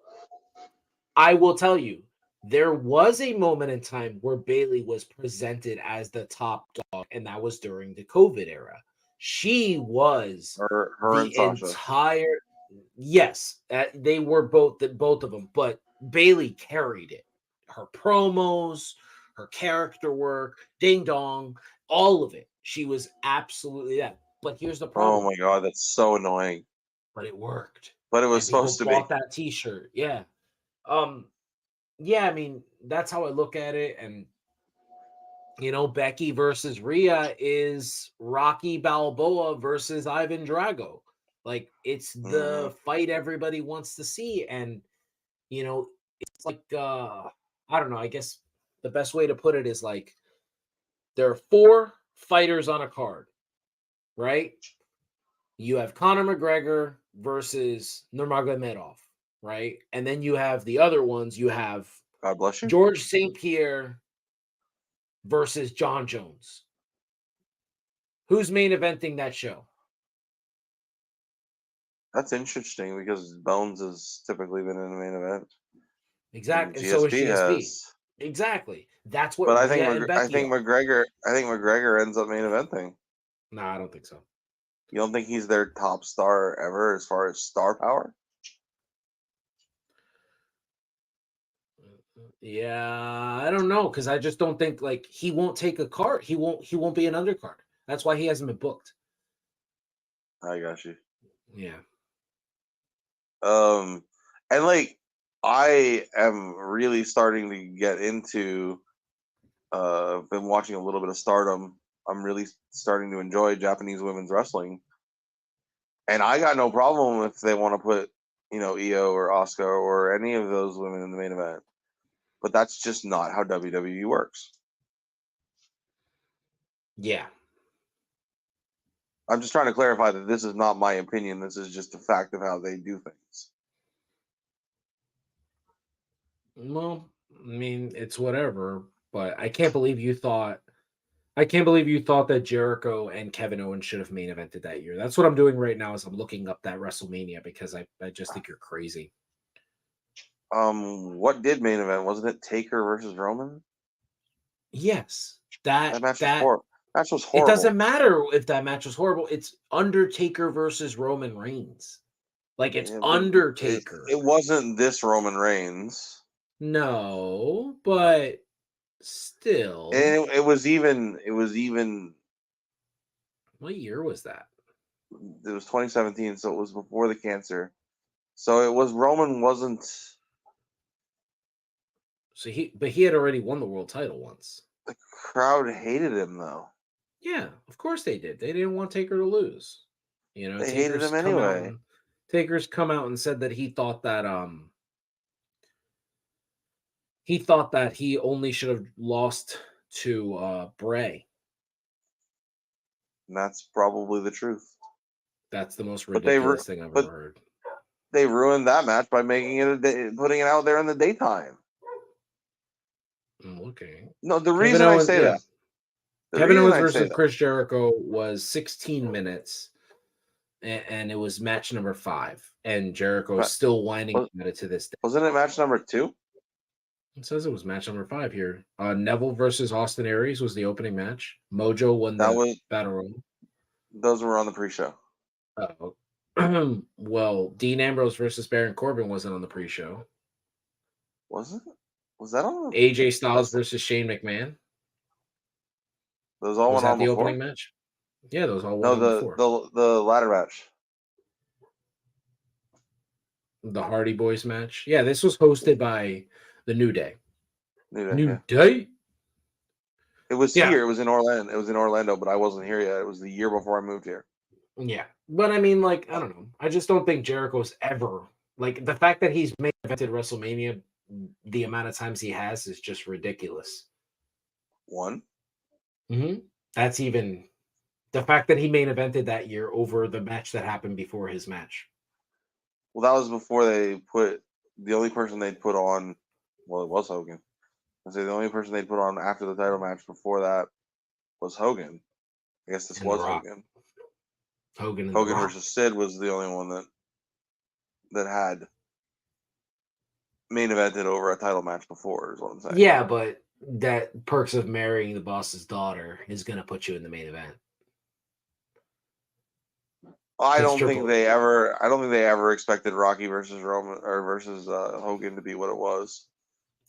I will tell you, there was a moment in time where Bailey was presented as the top dog, and that was during the COVID era. She was Her and the Sasha. entire yes, they were both of them, but Bailey carried it. Her promos, her character work, ding dong, all of it. She was absolutely that. But here's the Oh problem. my god, that's so annoying. But it worked, But it was and people supposed to be. bought that T-shirt. Yeah. Um, yeah, I mean, that's how I look at it. And, Becky versus Rhea is Rocky Balboa versus Ivan Drago. Like, it's Hmm. the fight everybody wants to see. And, it's like, I don't know, I guess the best way to put it is like there are four fighters on a card, right? You have Conor McGregor versus Nurmagomedov, right? And then you have the other ones. You have God bless you. George St. Pierre versus John Jones. Who's main eventing that show? That's interesting because Bones has typically been in the main event, and Exactly. And so is GSP GSP. has. Exactly. That's what But Rhea and Becky are. I think McGregor ends up main eventing. No, I don't think so. You don't think he's their top star ever as far as star power? Yeah, I don't know because I just don't think like he won't take a card. He won't be an undercard. That's why he hasn't been booked. I got you. Yeah. Um, and like I am really starting to get into. Been watching a little bit of Stardom. I'm really starting to enjoy Japanese women's wrestling, and I got no problem if they want to put, Io or Asuka or any of those women in the main event. But that's just not how WWE works. Yeah. I'm just trying to clarify that this is not my opinion. This is just a fact of how they do things. Well, I mean, it's whatever, but I can't believe you thought that Jericho and Kevin Owens should have main evented that year. That's what I'm doing right now is I'm looking up that WrestleMania because I just think you're crazy. What did main event? Wasn't it Taker versus Roman? Yes. That match was That horrible. Match was It horrible. doesn't matter if that match was horrible. It's Undertaker versus Roman Reigns. Like it's Yeah, but Undertaker. it wasn't this Roman Reigns. No, but still. And it was even What year was that? it was 2017, so it was before the cancer. So it was Roman wasn't. So he had already won the world title once. The crowd hated him though. Yeah, of course they did. They didn't want Taker to lose. They hated him anyway. Taker's come out and said that he thought that he only should have lost to Bray. And that's probably the truth. That's the most But they ridiculous thing I've but ever heard. they ruined that match by making it putting it out there in the daytime. Okay. No, the Kevin reason I Owens, say yeah. that. The Kevin reason Owens I say versus that. Chris Jericho was 16 minutes, and it was match number 5. And Jericho is still whining about it to this day. Wasn't it match number 2? It says it was match number 5 here. Neville versus Austin Aries was the opening match. Mojo won That the was battle royal. those were on the pre-show. Oh. Well, Dean Ambrose versus Baron Corbin wasn't on the pre-show. Was it? Was that on? AJ Styles versus Shane McMahon. Those all Was went that on the before? opening match? Yeah, those all No, went on before. the ladder match. The Hardy Boys match. Yeah, this was hosted by the New Day. Yeah. Day? It was Yeah. here. It was in Orlando. It was in Orlando, but I wasn't here yet. It was the year before I moved here. Yeah. But I mean, like, I don't know. I just don't think Jericho's ever like the fact that he's main evented WrestleMania the amount of times he has is just ridiculous. One. That's even the fact that he main evented that year over the match that happened before his match. Well, that was before they put the only person they'd put on. Well, it was Hogan. I say the only person they'd put on after the title match before that was Hogan. I guess this And The was Rock. Hogan. Hogan and The Hogan Rock. versus Sid was the only one that had main evented over a title match before. Is what I'm saying. Yeah, but that perks of marrying the boss's daughter is going to put you in the main event. I don't think they ever expected Rocky versus Roman or versus Hogan to be what it was.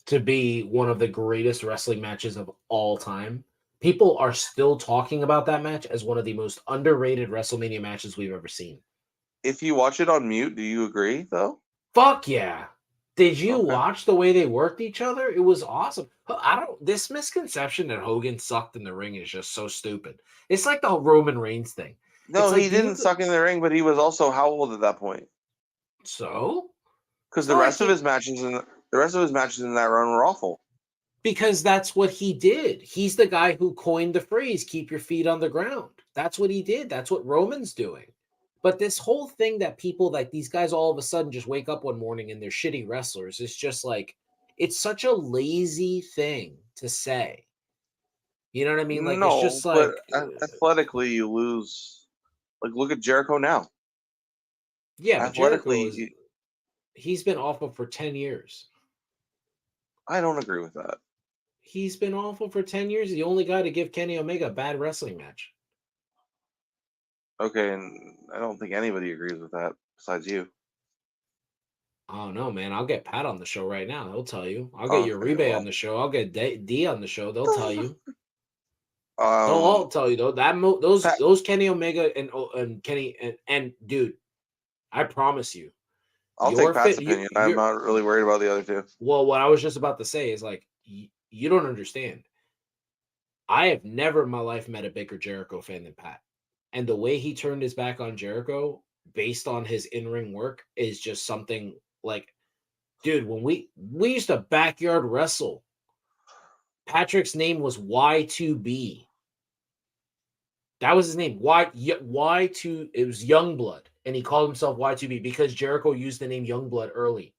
To be one of the greatest wrestling matches of all time. People are still talking about that match as one of the most underrated WrestleMania matches we've ever seen. If you watch it on mute, do you agree though? Fuck yeah. Did you watch the way they worked each other? It was awesome. This misconception that Hogan sucked in the ring is just so stupid. It's like the Roman Reigns thing. No, Like, he didn't suck in the ring, but he was also how old at that point? So? Because the rest of his matches in that run were awful. Because that's what he did. He's the guy who coined the phrase, keep your feet on the ground. That's what he did. That's what Roman's doing. But this whole thing that people, like these guys all of a sudden just wake up one morning and they're shitty wrestlers, is just like, it's such a lazy thing to say. You know what I mean? Like, it's just like. But athletically, you lose. Like, look at Jericho now. Yeah, but Jericho he's been awful for 10 years. I don't agree with that. He's been awful for 10 years. The only guy to give Kenny Omega a bad wrestling match. Okay, and I don't think anybody agrees with that besides you. Oh no, man! I'll get Pat on the show right now. He'll tell you. I'll get Uribe on the show. I'll get D on the show. They'll tell you. They'll all tell you though. Those Kenny Omega and Kenny and dude, I promise you, I'll take Pat's opinion. I'm You're not really worried about the other two. well. What I was just about to say is like you don't understand. I have never in my life met a bigger Jericho fan than Pat, and the way he turned his back on Jericho based on his in ring work is just something like, dude. When we used to backyard wrestle, Patrick's name was Y2B. That was his name. Y2. It was Youngblood, and he called himself Y2B because Jericho used the name Youngblood early.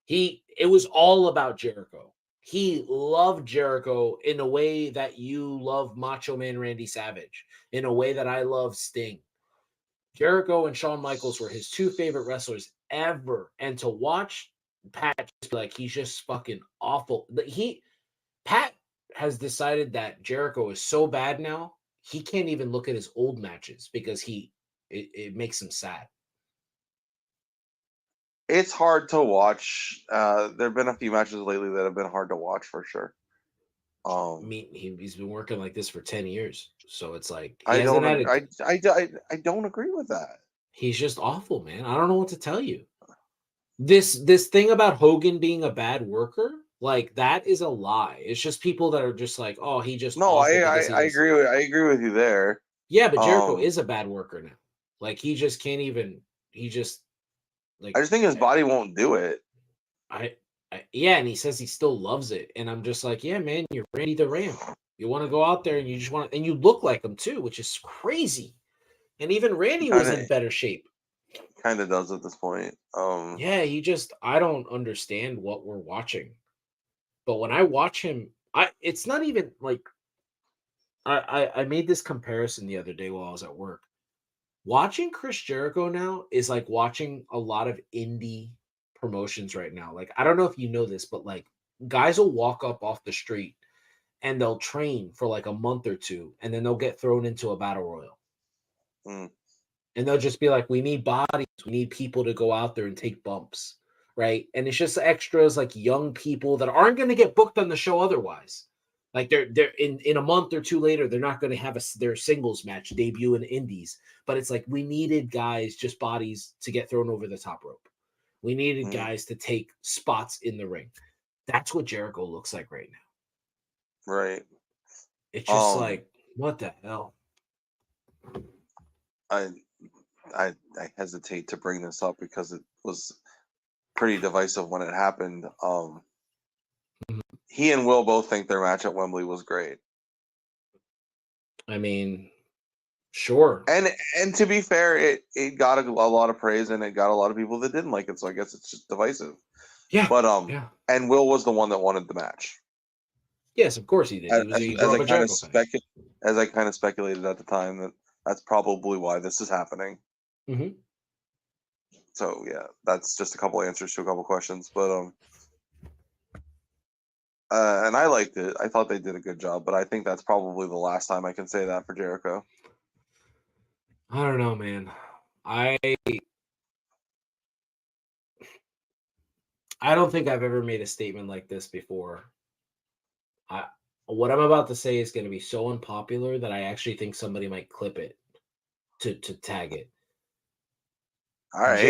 It was all about Jericho. He loved Jericho in a way that you love Macho Man Randy Savage, in a way that I love Sting. Jericho and Shawn Michaels were his two favorite wrestlers ever. And to watch Pat just be like, he's just fucking awful. Pat has decided that Jericho is so bad now, he can't even look at his old matches because it makes him sad. It's hard to watch. There have been a few matches lately that have been hard to watch for sure. I mean, he's been working like this for 10 years. So it's like he I hasn't don't. had a I don't agree with that. he's just awful, man. I don't know what to tell you. This thing about Hogan being a bad worker, like that is a lie. It's just people that are just like, oh, he just No, awful because he was. I agree with you there. Yeah, but Jericho Um, is a bad worker now. Like he just can't even. He just I like just think his body won't do it. yeah, and he says he still loves it, and I'm just like, yeah, man, you're Randy the Ram. You want to go out there and you just want to, and you look like him too, which is crazy. And even He Randy was in better shape. kind of does at this point. Yeah, I don't understand what we're watching. But when I watch him, it's not even like I made this comparison the other day while I was at work. Watching Chris Jericho now is like watching a lot of indie promotions right now. Like, I don't know if you know this, but like guys will walk up off the street and they'll train for like a month or two, and then they'll get thrown into a battle royal. Mm. And they'll just be like, we need bodies, we need people to go out there and take bumps, right? And it's just extras like young people that aren't going to get booked on the show otherwise. Like they're in a month or two later, they're not going to have their singles match debut in indies. But it's like we needed guys, just bodies to get thrown over the top rope. We needed guys to take spots in the ring. That's what Jericho looks like right now. Right. It's just like, what the hell? I hesitate to bring this up because it was pretty divisive when it happened. He and Will both think their match at Wembley was great. I mean, sure. And to be fair, it got a lot of praise and it got a lot of people that didn't like it. So I guess it's just divisive. Yeah. But yeah. And Will was the one that wanted the match. Yes, of course he did. He As I kind of speculated at the time that's probably why this is happening. Mm-hmm. So yeah, that's just a couple answers to a couple questions. But and I liked it. I thought they did a good job, but I think that's probably the last time I can say that for Jericho. I don't know, man. I don't think I've ever made a statement like this before. What I'm about to say is going to be so unpopular that I actually think somebody might clip it to tag it. All right.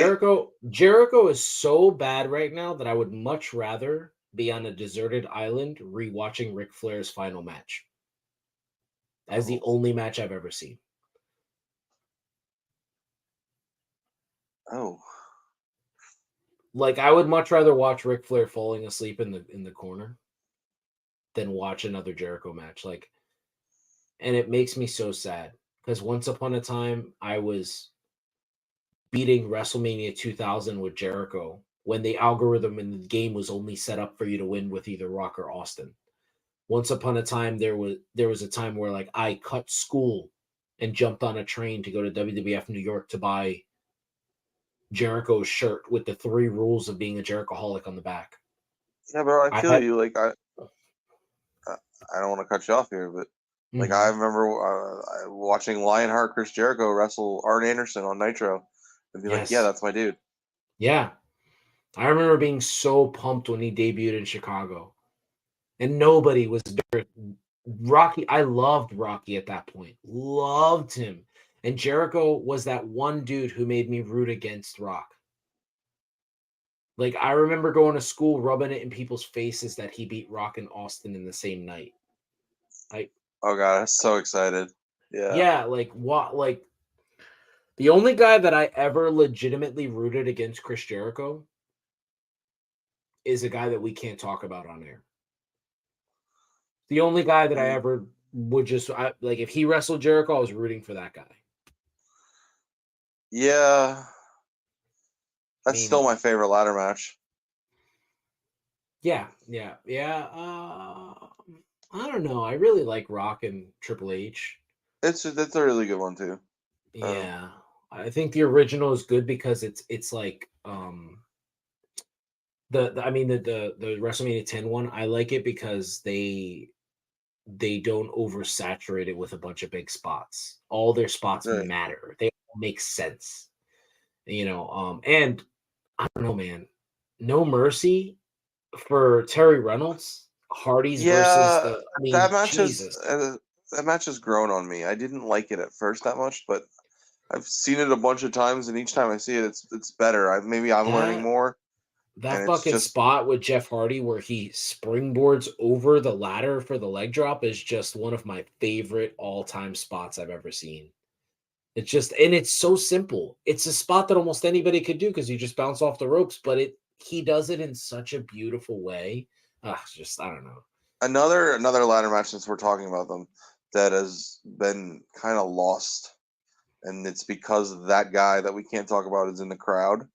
Jericho is so bad right now that I would much rather be on a deserted island rewatching Ric Flair's final match. That's the only match I've ever seen. Oh. Like I would much rather watch Ric Flair falling asleep in the corner than watch another Jericho match. Like, and it makes me so sad because once upon a time I was beating WrestleMania 2000 with Jericho when the algorithm in the game was only set up for you to win with either Rock or Austin. Once upon a time, there was a time where like I cut school and jumped on a train to go to WWF New York to buy Jericho's shirt with the 3 rules of being a Jerichoholic on the back. Yeah, bro, I feel you. Like I don't want to cut you off here, but like I remember watching Lionheart Chris Jericho wrestle Arn Anderson on Nitro, and be like, "Yeah, that's my dude." Yeah, I remember being so pumped when he debuted in Chicago, and nobody was better. Rocky, I loved Rocky at that point, loved him, and Jericho was that one dude who made me root against Rock. Like, I remember going to school rubbing it in people's faces that he beat Rock and Austin in the same night. Like, Oh god, I'm so excited. Yeah. yeah, like what? Like the only guy that I ever legitimately rooted against Chris Jericho is a guy that we can't talk about on air. The only guy that I Mm, ever would like if he wrestled Jericho, I was rooting for that guy. yeah. I That's still mean, my favorite ladder match. yeah, yeah, yeah. I don't know. I really like Rock and Triple H. It's a really good one too. Uh, Yeah, I think the original is good because it's like I mean the WrestleMania 10 one. I like it because they don't oversaturate it with a bunch of big spots. All their spots right. matter. They all make sense. And I don't know, man. No Mercy for Terry Reynolds, Hardy's versus Yeah, I mean, Jesus. that match has grown on me. I didn't like it at first that much, but I've seen it a bunch of times, and each time I see it, it's better. Maybe I'm learning That more, and that it's fucking just spot with Jeff Hardy where he springboards over the ladder for the leg drop is just one of my favorite all-time spots I've ever seen. It's so simple. It's a spot that almost anybody could do because you just bounce off the ropes, but he does it in such a beautiful way. Just I don't know. another ladder match since we're talking about them that has been kind of lost, and it's because that guy that we can't talk about is in the crowd.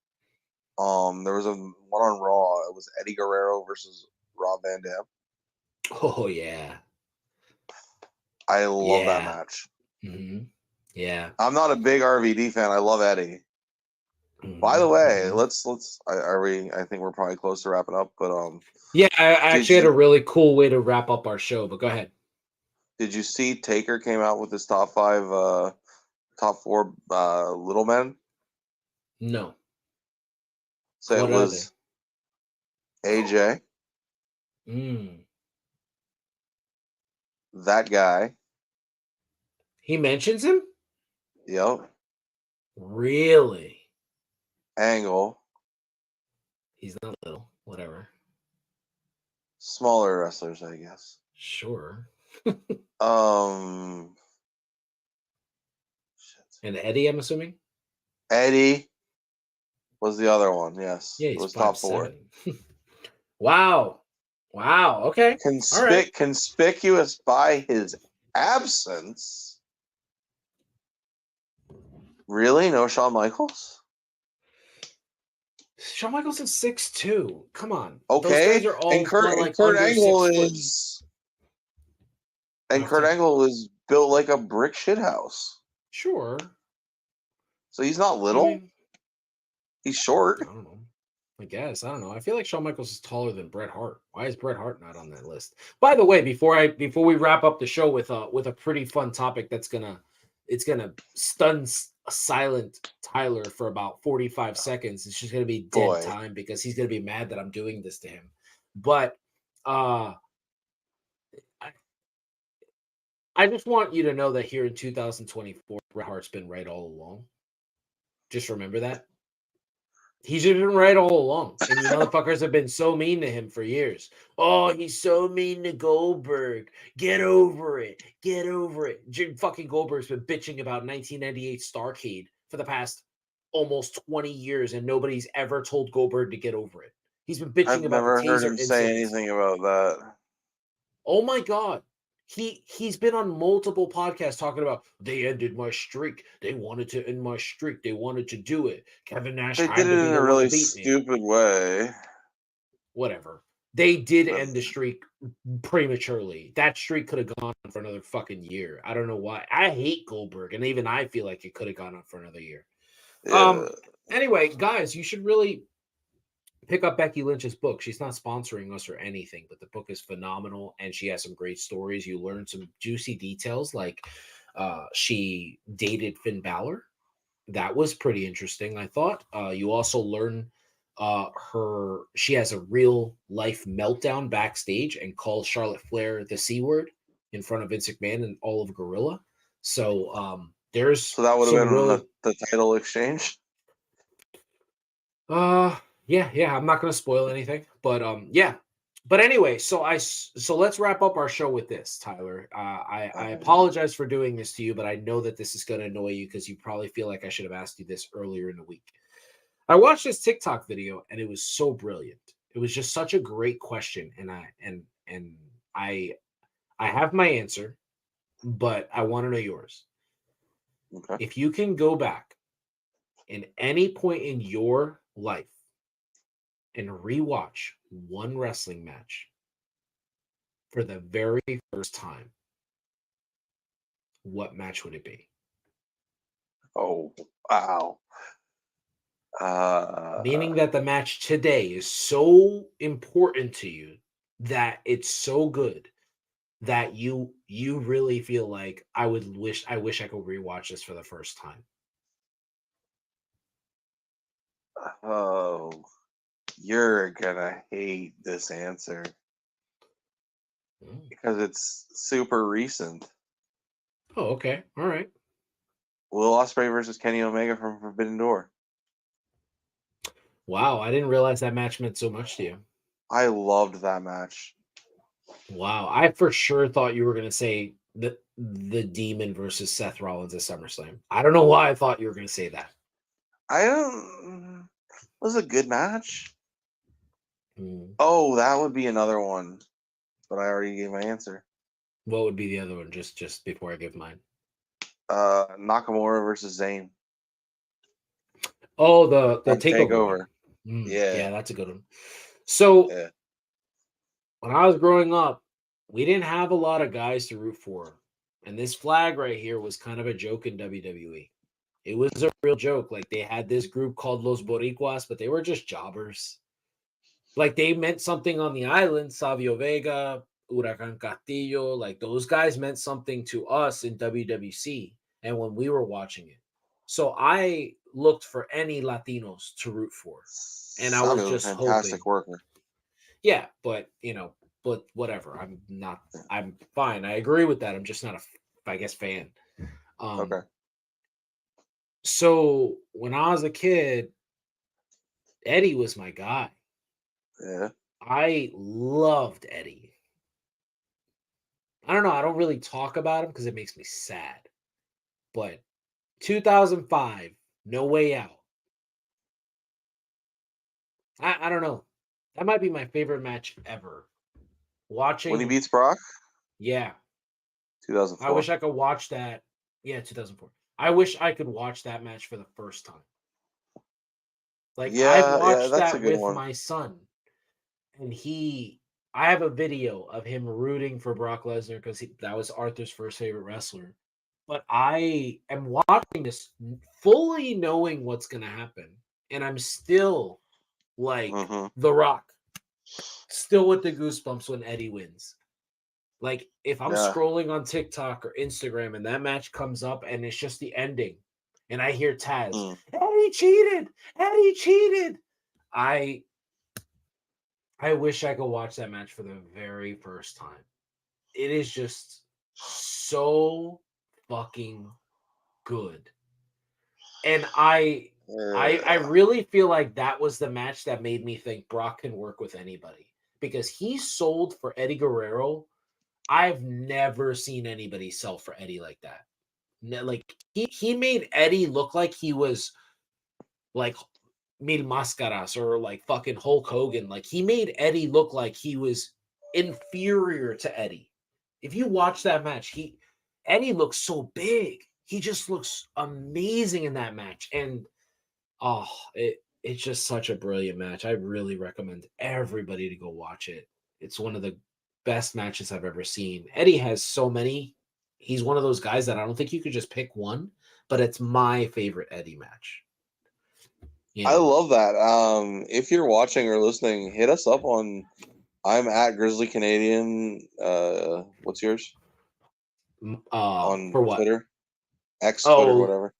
There was a one on Raw. It was Eddie Guerrero versus Rob Van Dam. Oh yeah, I love that yeah, match. hmm yeah. I'm not a big RVD fan. I love Eddie. By the hmm way, hmm are we? I think we're probably close to wrapping up. But Yeah, I did actually had you a really cool way to wrap up our show. But go ahead. did you see Taker came out with his top five, top four little men? No, So it what are they? was AJ, Mm. that guy. He mentions him. Yep. Really? Angle, He's not little. Whatever. smaller wrestlers, I guess. Sure. Um, shit. And Eddie, I'm assuming. Eddie was the other one. Yes, Yeah, it he's was five top four. seven. Wow. Wow. Okay. All right. Conspicuous by his absence. Really? No Shawn Michaels? Shawn Michaels is 6'2". Come on. Those Okay. guys are all And like under 6 foot. Kurt Okay. Angle is built like a brick shithouse. Sure. So he's not I little. mean, He's short. I don't know. I guess. I don't know. I feel like Shawn Michaels is taller than Bret Hart. Why is Bret Hart not on that list? By the way, before we wrap up the show with a pretty fun topic that's gonna stun silent Tyler for about 45 seconds. It's just gonna be dead Boy. time because he's gonna be mad that I'm doing this to him. But I, I just want you to know that here in 2024, Bret Hart's been right all along. Just remember that. He's just been right all along. And you motherfuckers have been so mean to him for years. Oh, he's so mean to Goldberg. Get over it. Get over it. Fucking Goldberg's been bitching about 1998 Starcade for the past almost 20 years, and nobody's ever told Goldberg to get over it. He's been bitching I've about the never heard taser him say incidents. anything about that. Oh my god. He's been on multiple podcasts talking about they ended my streak. They wanted to end my streak. They wanted to do it. Kevin Nash They did had to it be in the a one to really beat me. stupid way. Whatever. They did But end the streak prematurely. That streak could have gone on for another fucking year. I don't know why. I hate Goldberg, and even I feel like it could have gone on for another year. yeah. Anyway, guys, you should really pick up Becky Lynch's book. She's not sponsoring us or anything, but the book is phenomenal and she has some great stories. You learn some juicy details like she dated Finn Balor. That was pretty interesting, I thought. You also learn she has a real life meltdown backstage and calls Charlotte Flair the C word in front of Vince McMahon and all of Gorilla. So there's So that would have some been really the title exchange. uh Yeah. I'm not going to spoil anything, but yeah. But anyway, so let's wrap up our show with this, Tyler. I Alright. apologize for doing this to you, but I know that this is going to annoy you because you probably feel like I should have asked you this earlier in the week. I watched this TikTok video and it was so brilliant. It was just such a great question, and I I have my answer, but I want to know yours. Okay. If you can go back in any point in your life and rewatch one wrestling match for the very first time, what match would it be? Oh, wow. Meaning Uh, that the match today is so important to you that it's so good that you really feel like I wish I could rewatch this for the first time. oh, you're gonna hate this answer Mm. because it's super recent. Oh, okay. All right. Will Ospreay versus Kenny Omega from Forbidden Door. Wow, I didn't realize that match meant so much to you. I loved that match. Wow, I for sure thought you were gonna say the Demon versus Seth Rollins at SummerSlam. I don't know why I thought you were gonna say that. I don't. It was a good match. Mm. Oh, that would be another one, but I already gave my answer. What would be the other one? Just before I give mine. Nakamura versus Zayn Oh, the at takeover one. Takeover. Yeah, Yeah, that's a good one. So yeah. when I was growing up, we didn't have a lot of guys to root for, and this flag right here was kind of a joke in WWE. It was a real joke. Like they had this group called Los Boricuas, but they were just jobbers. Like they meant something on the island, Savio Vega, Huracan Castillo, like those guys meant something to us in WWC and when we were watching it. So I looked for any Latinos to root for. And I was Savio was a just fantastic hoping, worker. yeah, but whatever. I'm not, I'm fine. I agree with that. I'm just not a, I guess, fan. Okay. Um, so when I was a kid, Eddie was my guy. Yeah. I loved Eddie. I don't know. I don't really talk about him because it makes me sad. But 2005, No Way Out. I don't know. That might be my favorite match ever. When he Watching, beats Brock, yeah. I 2004. wish I could watch that. Yeah, 2004. I wish I could watch that match for the first time. Like I've Yeah, watched that's a that good with one. my son, and I have a video of him rooting for Brock Lesnar because that was Arthur's first favorite wrestler. But I am watching this fully knowing what's going to happen. And I'm still like Hmm. The Rock, still with the goosebumps when Eddie wins. Like if I'm Yeah. scrolling on TikTok or Instagram and that match comes up and it's just the ending and I hear Taz, Mm. Eddie cheated, Eddie cheated. I I wish I could watch that match for the very first time. It is just so fucking good. And I Yeah. really feel like that was the match that made me think Brock can work with anybody because he sold for Eddie Guerrero. I've never seen anybody sell for Eddie like that. Like he made Eddie look like he was like Mil Mascaras or like fucking Hulk Hogan. Like he made Eddie look like he was inferior to Eddie. If you watch that match, Eddie looks so big. He just looks amazing in that match. And oh, it's just such a brilliant match. I really recommend everybody to go watch it. It's one of the best matches I've ever seen. Eddie has so many. He's one of those guys that I don't think you could just pick one, but it's my favorite Eddie match. You I know, love that. If you're watching or listening, hit us up on. I'm at Grizzly Canadian. What's yours on for what? Twitter? X Twitter, Oh, whatever.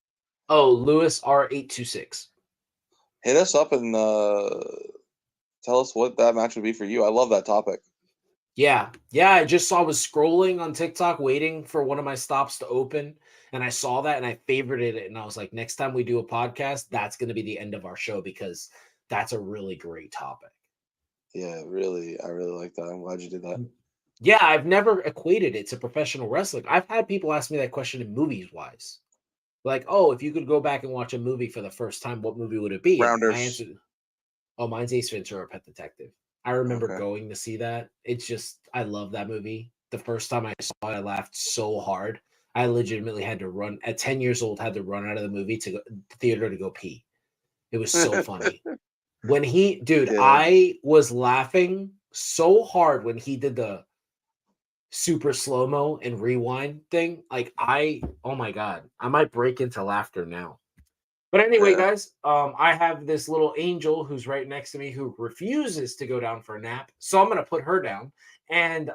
Lewis R826. Hit us up and tell us what that match would be for you. I love that topic. Yeah. Yeah. I was scrolling on TikTok waiting for one of my stops to open. And I saw that and I favorited it. And I was like, next time we do a podcast, that's going to be the end of our show because that's a really great topic. Yeah, really, I really like that. I'm glad you did that. Yeah, I've never equated it to professional wrestling. I've had people ask me that question in movies wise. Like, oh, if you could go back and watch a movie for the first time, what movie would it be? And my Rounders. answer, oh, mine's Ace Ventura: Pet Detective. I remember Okay. going to see that. It's just, I love that movie. The first time I saw it, I laughed so hard. I legitimately had to run at 10 years old, had to run out of the movie to go the theater to go pee. It was so funny. When dude, Yeah. I was laughing so hard when he did the super slow-mo and rewind thing. Like oh my God, I might break into laughter now. But anyway, Yeah. guys, I have this little angel who's right next to me who refuses to go down for a nap. So I'm going to put her down. And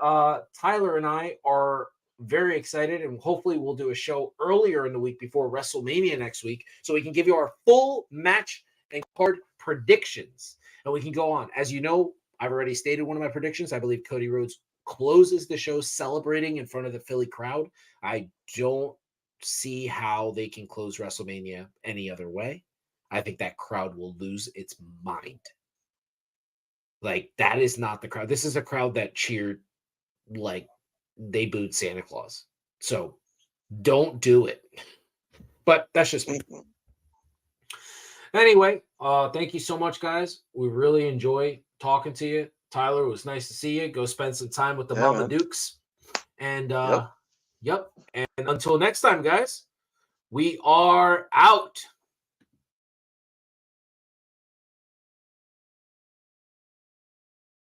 Tyler and I are very excited. And hopefully, we'll do a show earlier in the week before WrestleMania next week so we can give you our full match and card predictions. And we can go on. As you know, I've already stated one of my predictions. I believe Cody Rhodes closes the show celebrating in front of the Philly crowd. I don't see how they can close WrestleMania any other way. I think that crowd will lose its mind. Like, that is not the crowd. This is a crowd that cheered like they booed Santa Claus. So don't do it. But that's just me. Anyway, thank you so much, guys. We really enjoy talking to you. Tyler, it was nice to see you. Go spend some time with the Yeah, Mama man. Dukes. And Yep. yep. And until next time, guys, we are out.